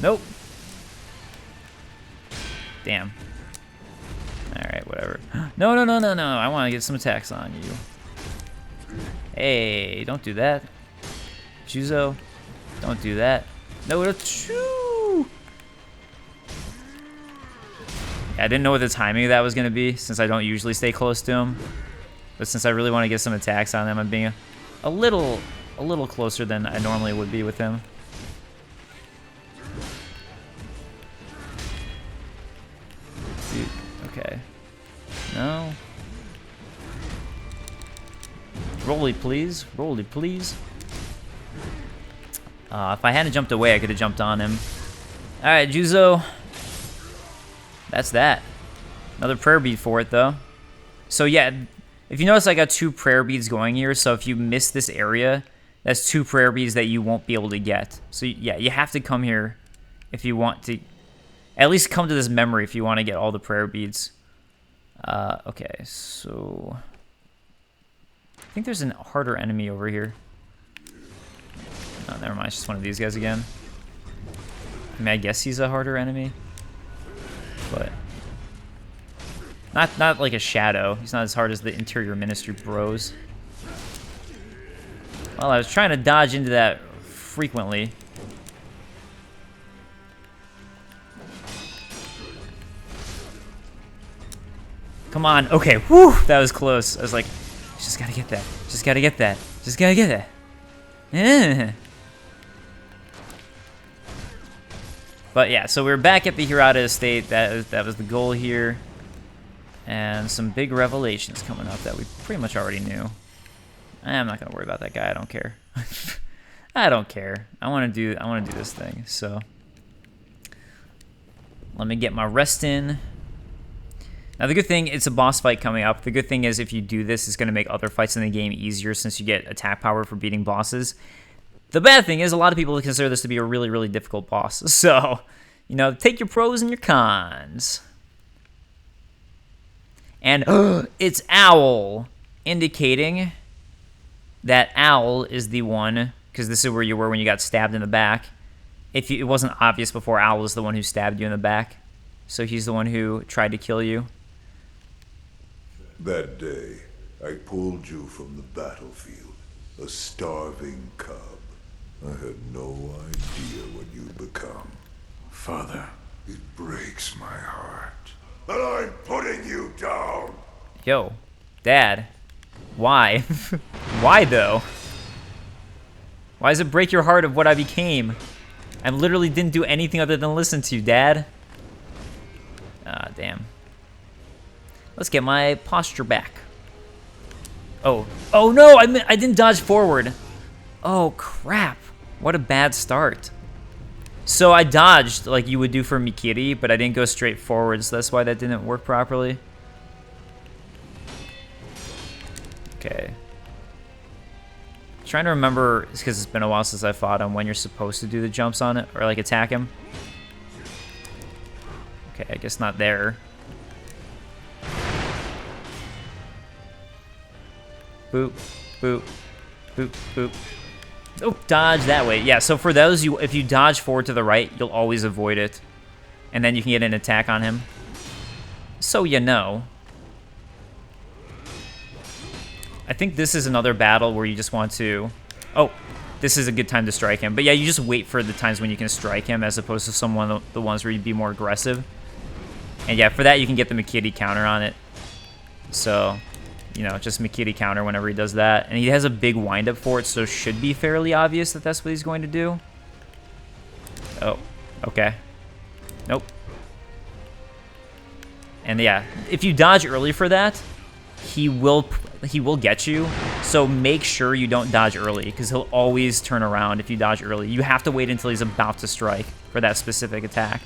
Nope. Damn. Alright, whatever. No, no, no, no, no. I want to get some attacks on you. Hey, don't do that. Juzo, don't do that. No, choo. Yeah, I didn't know what the timing of that was going to be since I don't usually stay close to him. But since I really want to get some attacks on him, I'm being a little closer than I normally would be with him. Dude, okay. No. Rolly, please. Rolly, please. If I hadn't jumped away, I could have jumped on him. Alright, Juzo. That's that. Another prayer bead for it, though. So, yeah, if you notice, I got 2 prayer beads going here. So, if you miss this area, that's 2 prayer beads that you won't be able to get. So, yeah, you have to come here if you want to. At least come to this memory if you want to get all the prayer beads. Okay, so... I think there's a harder enemy over here. Oh, never mind. It's just one of these guys again. I mean, I guess he's a harder enemy. But... Not like a shadow. He's not as hard as the Interior Ministry bros. Well, I was trying to dodge into that frequently. Come on. Okay. Whew. That was close. I was like, just gotta get that. Just gotta get that. Just gotta get that. Yeah. But yeah, so we're back at the Hirata Estate. That was the goal here. And some big revelations coming up that we pretty much already knew. I'm not gonna worry about that guy. I don't care. I don't care. I want to do this thing. So let me get my rest in. Now the good thing, it's a boss fight coming up. The good thing is if you do this, it's going to make other fights in the game easier since you get attack power for beating bosses. The bad thing is a lot of people consider this to be a really, really difficult boss. So, you know, take your pros and your cons. And it's Owl, indicating that Owl is the one, because this is where you were when you got stabbed in the back. It wasn't obvious before, Owl is the one who stabbed you in the back. So he's the one who tried to kill you. That day, I pulled you from the battlefield, a starving cub. I had no idea what you'd become. Father. It breaks my heart. But I'm putting you down! Yo, Dad. Why? Why, though? Why does it break your heart of what I became? I literally didn't do anything other than listen to you, Dad. Ah, damn. Let's get my posture back. Oh no! I didn't dodge forward. Oh crap! What a bad start. So I dodged like you would do for Mikiri, but I didn't go straight forward, so that's why that didn't work properly. Okay. Trying to remember, because it's been a while since I fought him, when you're supposed to do the jumps on it or like attack him. Okay, I guess not there. Boop, boop, Boop, boop. Oh, dodge that way. Yeah, so for those, if you dodge forward to the right, you'll always avoid it. And then you can get an attack on him. So you know. I think this is another battle where you just want to... Oh, this is a good time to strike him. But yeah, you just wait for the times when you can strike him as opposed to the ones where you'd be more aggressive. And yeah, for that you can get the McCune counter on it. So, you know, just McCune counter whenever he does that. And he has a big windup for it, so it should be fairly obvious that that's what he's going to do. Oh, okay. Nope. And yeah, if you dodge early for that, he will get you. So make sure you don't dodge early, because he'll always turn around if you dodge early. You have to wait until he's about to strike for that specific attack.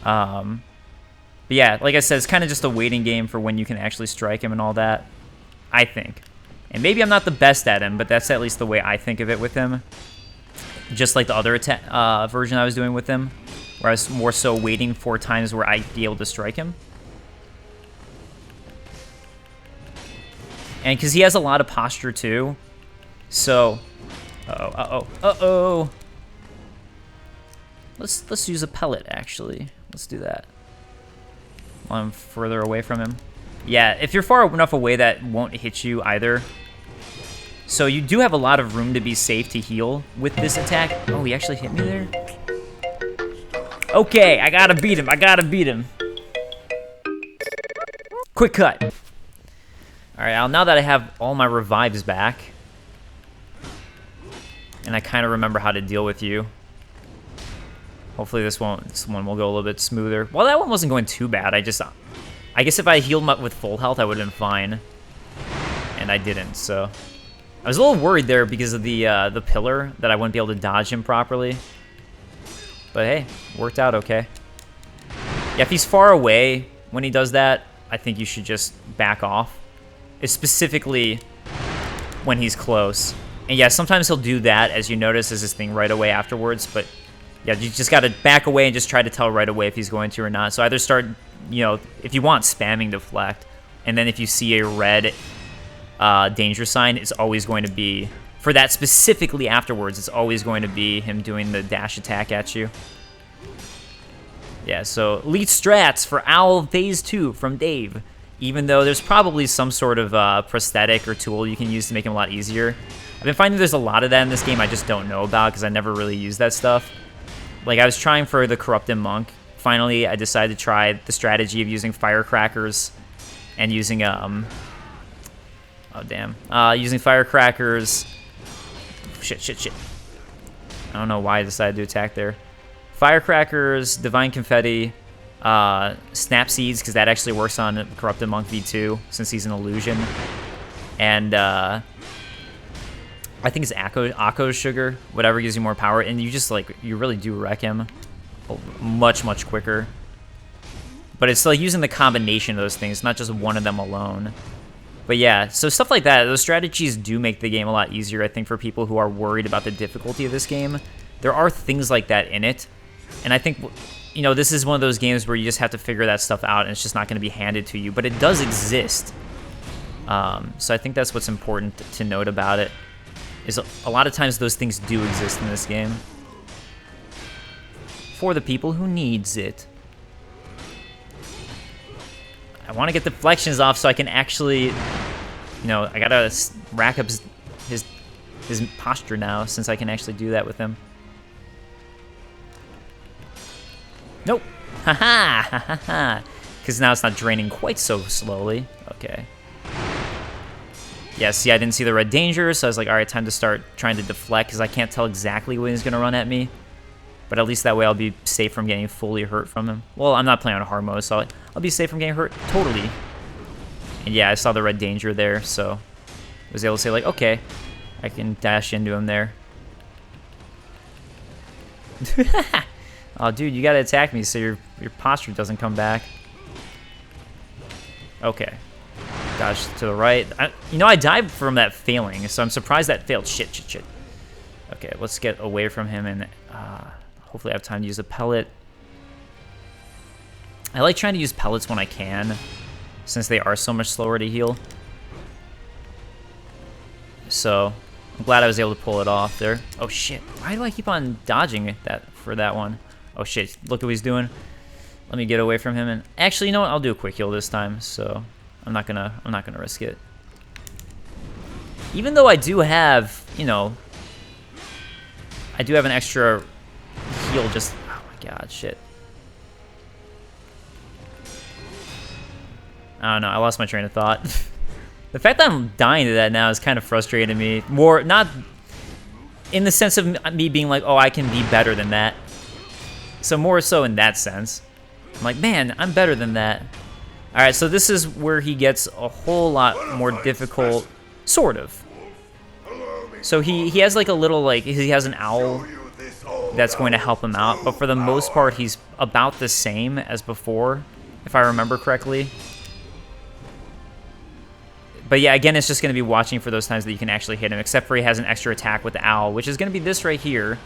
But yeah, like I said, it's kind of just a waiting game for when you can actually strike him and all that, I think. And maybe I'm not the best at him, but that's at least the way I think of it with him. Just like the other version I was doing with him, where I was more so waiting for times where I'd be able to strike him. And because he has a lot of posture too, so... Uh-oh. Let's use a pellet, actually. Let's do that. While I'm further away from him. Yeah, if you're far enough away, that won't hit you either. So you do have a lot of room to be safe to heal with this attack. Oh, he actually hit me there? Okay, I gotta beat him. Quick cut. Alright, now that I have all my revives back, and I kind of remember how to deal with you, hopefully this one will go a little bit smoother. Well, that one wasn't going too bad. I guess if I healed him up with full health, I would have been fine. And I didn't, so... I was a little worried there because of the pillar, that I wouldn't be able to dodge him properly. But hey, worked out okay. Yeah, if he's far away when he does that, I think you should just back off. It's specifically when he's close. And yeah, sometimes he'll do that, as you notice, as this thing right away afterwards, but... Yeah, you just gotta back away and just try to tell right away if he's going to or not. So either start, you know, if you want, spamming deflect, and then if you see a red danger sign, it's always going to be, for that specifically afterwards, it's always going to be him doing the dash attack at you. Yeah, so elite strats for Owl Phase 2 from Dave. Even though there's probably some sort of prosthetic or tool you can use to make him a lot easier. I've been finding there's a lot of that in this game I just don't know about because I never really use that stuff. Like, I was trying for the Corrupted Monk. Finally, I decided to try the strategy of using firecrackers and using, using firecrackers. Shit. I don't know why I decided to attack there. Firecrackers, Divine Confetti, Snap Seeds, because that actually works on Corrupted Monk V2, since he's an illusion. And, I think it's Akko's Sugar, whatever gives you more power, and you just, like, you really do wreck him much quicker. But it's like using the combination of those things, not just one of them alone. But yeah, so stuff like that, those strategies do make the game a lot easier, I think, for people who are worried about the difficulty of this game. There are things like that in it, and I think, you know, this is one of those games where you just have to figure that stuff out, and it's just not going to be handed to you, but it does exist. So I think that's what's important to note about it. Is a lot of times those things do exist in this game. For the people who needs it. I want to get deflections off so I can actually, you know, I gotta rack up his posture now since I can actually do that with him. Nope. Haha. Because now it's not draining quite so slowly. Okay. Yeah, see, I didn't see the red danger, so I was like, alright, time to start trying to deflect, because I can't tell exactly when he's going to run at me. But at least that way I'll be safe from getting fully hurt from him. Well, I'm not playing on hard mode, so I'll be safe from getting hurt totally. And yeah, I saw the red danger there, so I was able to say, like, okay, I can dash into him there. Oh, dude, you got to attack me so your posture doesn't come back. Okay. Dodge to the right. I died from that failing, so I'm surprised that failed. Shit. Okay, let's get away from him and hopefully I have time to use a pellet. I like trying to use pellets when I can, since they are so much slower to heal. So, I'm glad I was able to pull it off there. Oh shit, why do I keep on dodging that for that one? Oh shit, look at what he's doing. Let me get away from him, and actually, you know what? I'll do a quick heal this time, so I'm not gonna risk it. Even though I do have, you know, I do have an extra heal just, oh my god, shit. I don't know, I lost my train of thought. The fact that I'm dying to that now is kind of frustrating to me. More, not in the sense of me being like, oh, I can be better than that. So more so in that sense. I'm like, man, I'm better than that. Alright, so this is where he gets a whole lot more difficult, sort of. So he has like a little, like, he has an owl that's going to help him out, but for the most part, he's about the same as before, if I remember correctly. But yeah, again, it's just going to be watching for those times that you can actually hit him, except for he has an extra attack with the owl, which is going to be this right here,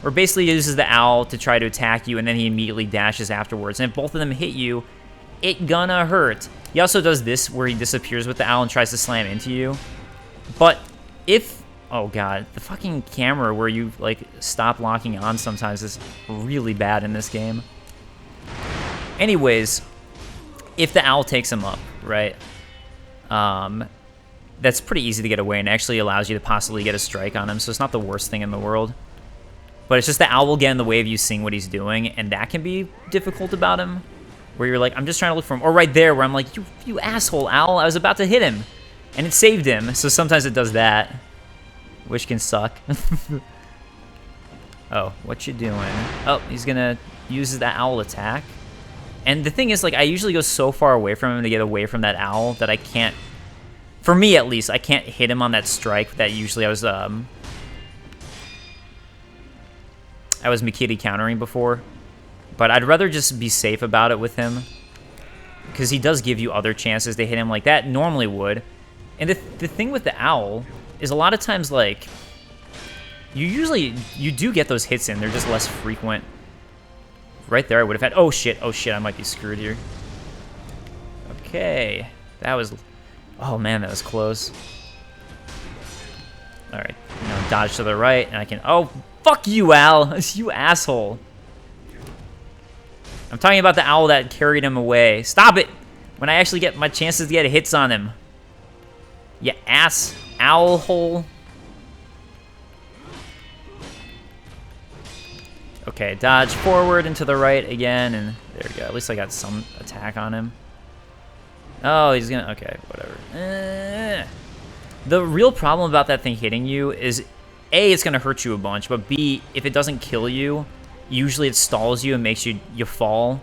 where basically he uses the owl to try to attack you, and then he immediately dashes afterwards. And if both of them hit you, it gonna hurt. He also does this where he disappears with the owl and tries to slam into you. But if, oh god, the fucking camera where you like stop locking on sometimes is really bad in this game. Anyways, if the owl takes him up, right, that's pretty easy to get away and actually allows you to possibly get a strike on him, so it's not the worst thing in the world. But it's just the owl will get in the way of you seeing what he's doing, and that can be difficult about him. Where you're like, I'm just trying to look for him. Or right there where I'm like, you asshole, owl, I was about to hit him. And it saved him, so sometimes it does that. Which can suck. Oh, what you doing? Oh, he's gonna use that owl attack. And the thing is, like, I usually go so far away from him to get away from that owl that I can't, for me at least, I can't hit him on that strike that usually I was McCune countering before. But I'd rather just be safe about it with him, because he does give you other chances to hit him like that normally would. And the thing with the owl is a lot of times, like, you do get those hits in. They're just less frequent. Right there I would have had, oh shit, I might be screwed here. Okay, that was, oh man, that was close. Alright, dodge to the right, and I can, oh, fuck you, Al, you asshole. I'm talking about the owl that carried him away. Stop it! When I actually get my chances to get hits on him. You ass owl hole. Okay, dodge forward and to the right again, and there we go. At least I got some attack on him. Oh, he's gonna, okay, whatever. The real problem about that thing hitting you is, A, it's gonna hurt you a bunch, but B, if it doesn't kill you, usually it stalls you and makes you fall,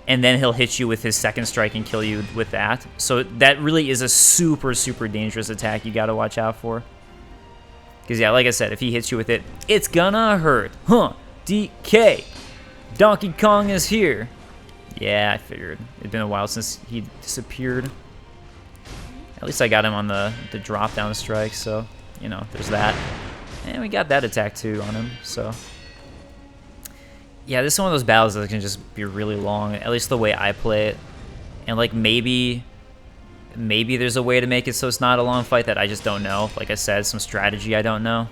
and then he'll hit you with his second strike and kill you with that. So that really is a super, super dangerous attack you gotta watch out for. Because yeah, like I said, if he hits you with it, it's gonna hurt. Huh, DK, Donkey Kong is here. Yeah, I figured. It'd been a while since he disappeared. At least I got him on the drop down strike, so, you know, there's that. And we got that attack too on him, so. Yeah, this is one of those battles that can just be really long, at least the way I play it. And like maybe there's a way to make it so it's not a long fight that I just don't know. Like I said, some strategy I don't know.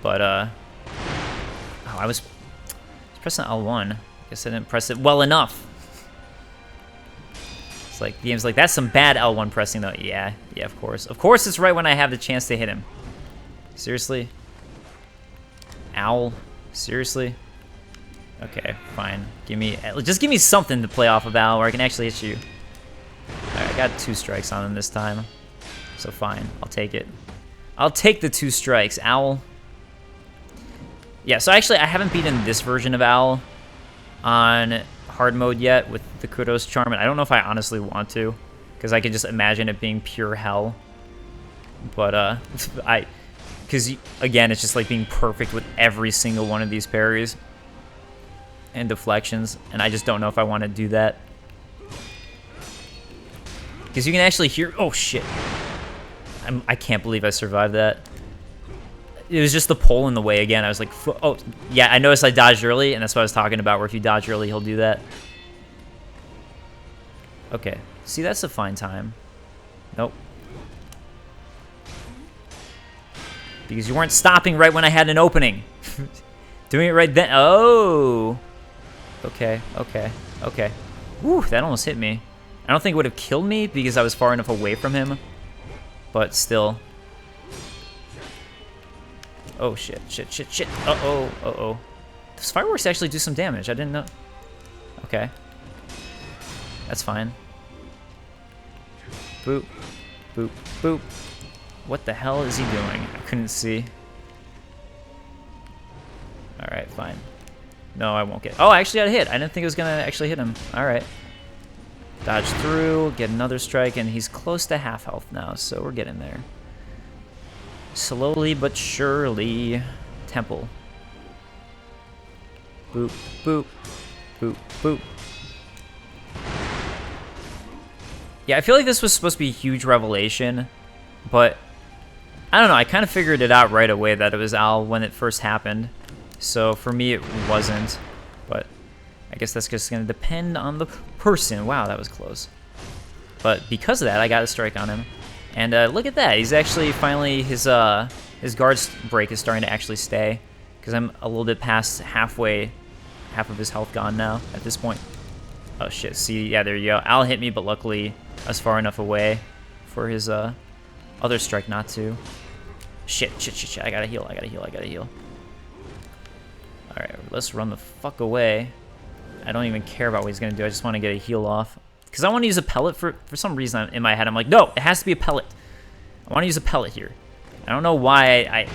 But oh, I was pressing L1. I guess I didn't press it well enough. It's like the game's like, that's some bad L1 pressing though. Yeah, of course. Of course it's right when I have the chance to hit him. Seriously? Owl? Seriously? Okay, fine. Just give me something to play off of, Al, where I can actually hit you. Alright, I got 2 strikes on him this time. So fine, I'll take it. I'll take the 2 strikes, Owl. Yeah, so actually I haven't beaten this version of Owl on hard mode yet with the Kudos Charm, and I don't know if I honestly want to, because I can just imagine it being pure hell. But, because, again, it's just like being perfect with every single one of these parries and deflections, and I just don't know if I want to do that. Because you can actually hear, oh shit. I can't believe I survived that. It was just the pole in the way again. I was like, oh, yeah, I noticed I dodged early, and that's what I was talking about, where if you dodge early, he'll do that. Okay, see, that's a fine time. Nope. Because you weren't stopping right when I had an opening. Doing it right then. Oh. Okay, okay, okay. Whew, that almost hit me. I don't think it would have killed me because I was far enough away from him. But still. Oh, shit, shit, shit, shit. Uh-oh, uh-oh. Those fireworks actually do some damage. I didn't know. Okay. That's fine. Boop, boop, boop. What the hell is he doing? I couldn't see. Alright, fine. No, I won't get... Oh, I actually got a hit. I didn't think it was going to actually hit him. Alright. Dodge through, get another strike, and he's close to half health now, so we're getting there. Slowly but surely. Temple. Boop, boop, boop, boop. Yeah, I feel like this was supposed to be a huge revelation, but I don't know. I kind of figured it out right away that it was Al when it first happened. So for me, it wasn't, but I guess that's just going to depend on the person. Wow, that was close. But because of that, I got a strike on him. And look at that. He's actually finally, his guard break is starting to actually stay. Because I'm a little bit past halfway, half of his health gone now at this point. Oh shit, see, yeah, there you go. Al hit me, but luckily I was far enough away for his other strike not to. Shit, shit, shit, shit. I gotta heal, I gotta heal, I gotta heal. Alright, let's run the fuck away. I don't even care about what he's gonna do. I just want to get a heal off. Because I want to use a pellet for some reason in my head. I'm like, no, it has to be a pellet. I want to use a pellet here. I don't know why I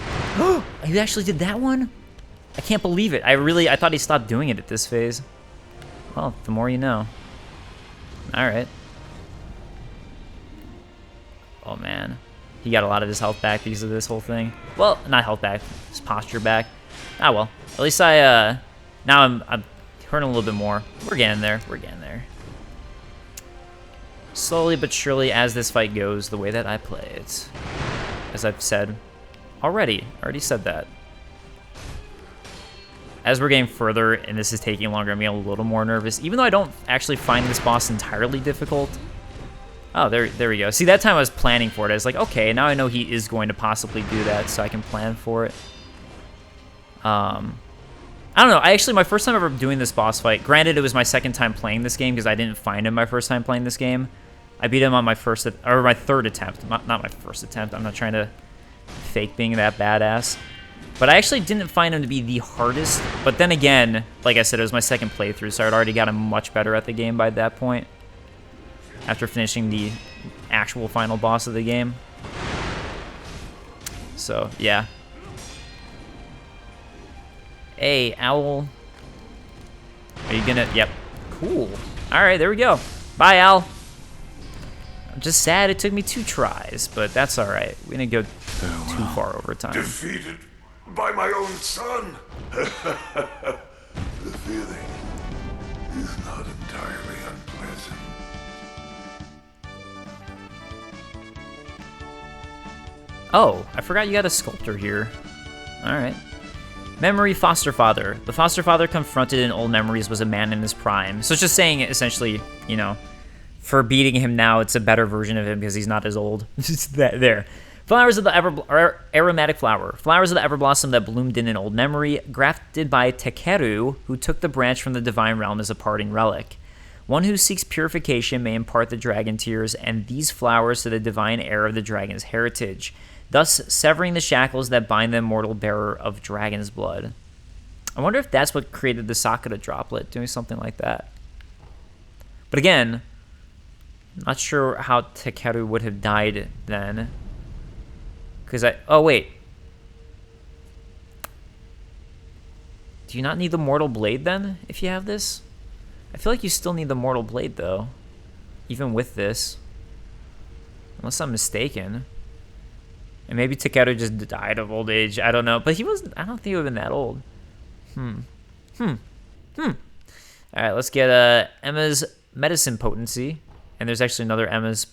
he actually did that one? I can't believe it. I thought he stopped doing it at this phase. Well, the more you know. Alright. Oh, man. He got a lot of his health back because of this whole thing. Well, not health back. His posture back. Ah, well. At least now I'm hurting a little bit more. We're getting there. We're getting there. Slowly but surely as this fight goes, the way that I play it. As I've said already. Already said that. As we're getting further and this is taking longer, I'm getting a little more nervous. Even though I don't actually find this boss entirely difficult. Oh, there we go. See, that time I was planning for it. I was like, okay, now I know he is going to possibly do that, so I can plan for it. I don't know. My first time ever doing this boss fight, granted it was my second time playing this game because I didn't find him my first time playing this game. I beat him on my third attempt, not my first attempt. I'm not trying to fake being that badass. But I actually didn't find him to be the hardest. But then again, like I said, it was my second playthrough, so I'd already gotten much better at the game by that point. After finishing the actual final boss of the game. So, yeah. Hey, Owl. Are you gonna... Yep. Cool. Alright, there we go. Bye, Al. I'm just sad it took me 2 tries, but that's alright. We didn't go too far over time. Defeated by my own son. The feeling is not entirely unpleasant. Oh, I forgot you got a sculptor here. Alright. Memory foster father. The foster father confronted in old memories was a man in his prime. So it's just saying, essentially, you know, for beating him now, it's a better version of him because he's not as old. There. Flowers of the aromatic flower. Flowers of the everblossom that bloomed in an old memory, grafted by Takeru, who took the branch from the divine realm as a parting relic. One who seeks purification may impart the dragon tears and these flowers to the divine heir of the dragon's heritage, thus severing the shackles that bind the mortal bearer of dragon's blood. I wonder if that's what created the Sakura droplet, doing something like that. But again, not sure how Takeru would have died then. Oh, wait. Do you not need the mortal blade then, if you have this? I feel like you still need the mortal blade, though. Even with this. Unless I'm mistaken. And maybe Takeru just died of old age. I don't know. But I don't think he would have been that old. Alright, let's get Emma's medicine potency. And there's actually another Emma's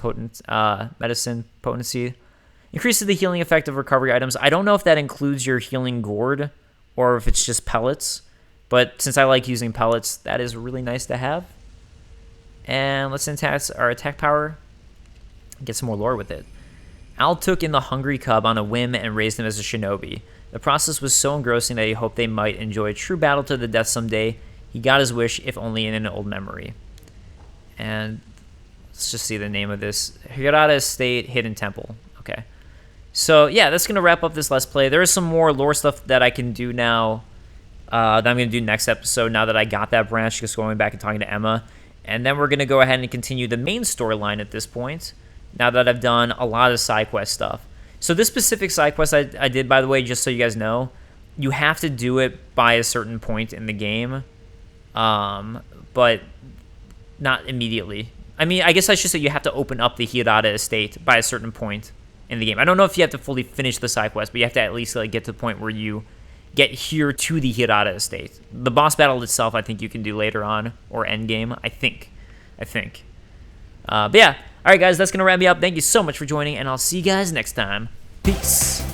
medicine potency. Increases the healing effect of recovery items. I don't know if that includes your healing gourd or if it's just pellets. But since I like using pellets, that is really nice to have. And let's enhance our attack power. Get some more lore with it. Al took in the hungry cub on a whim and raised him as a shinobi. The process was so engrossing that he hoped they might enjoy a true battle to the death someday. He got his wish, if only in an old memory. And let's just see the name of this. Hirata Estate Hidden Temple. Okay. So, yeah, that's going to wrap up this Let's Play. There is some more lore stuff that I can do now that I'm going to do next episode now that I got that branch, just going back and talking to Emma. And then we're going to go ahead and continue the main storyline at this point, now that I've done a lot of side quest stuff. So this specific side quest I did, by the way, just so you guys know, you have to do it by a certain point in the game, but not immediately. I mean, I guess I should say you have to open up the Hirata Estate by a certain point in the game. I don't know if you have to fully finish the side quest, but you have to at least like get to the point where you get here to the Hirata Estate. The boss battle itself, I think you can do later on, or end game, I think. But yeah, all right, guys, that's going to wrap me up. Thank you so much for joining, and I'll see you guys next time. Peace.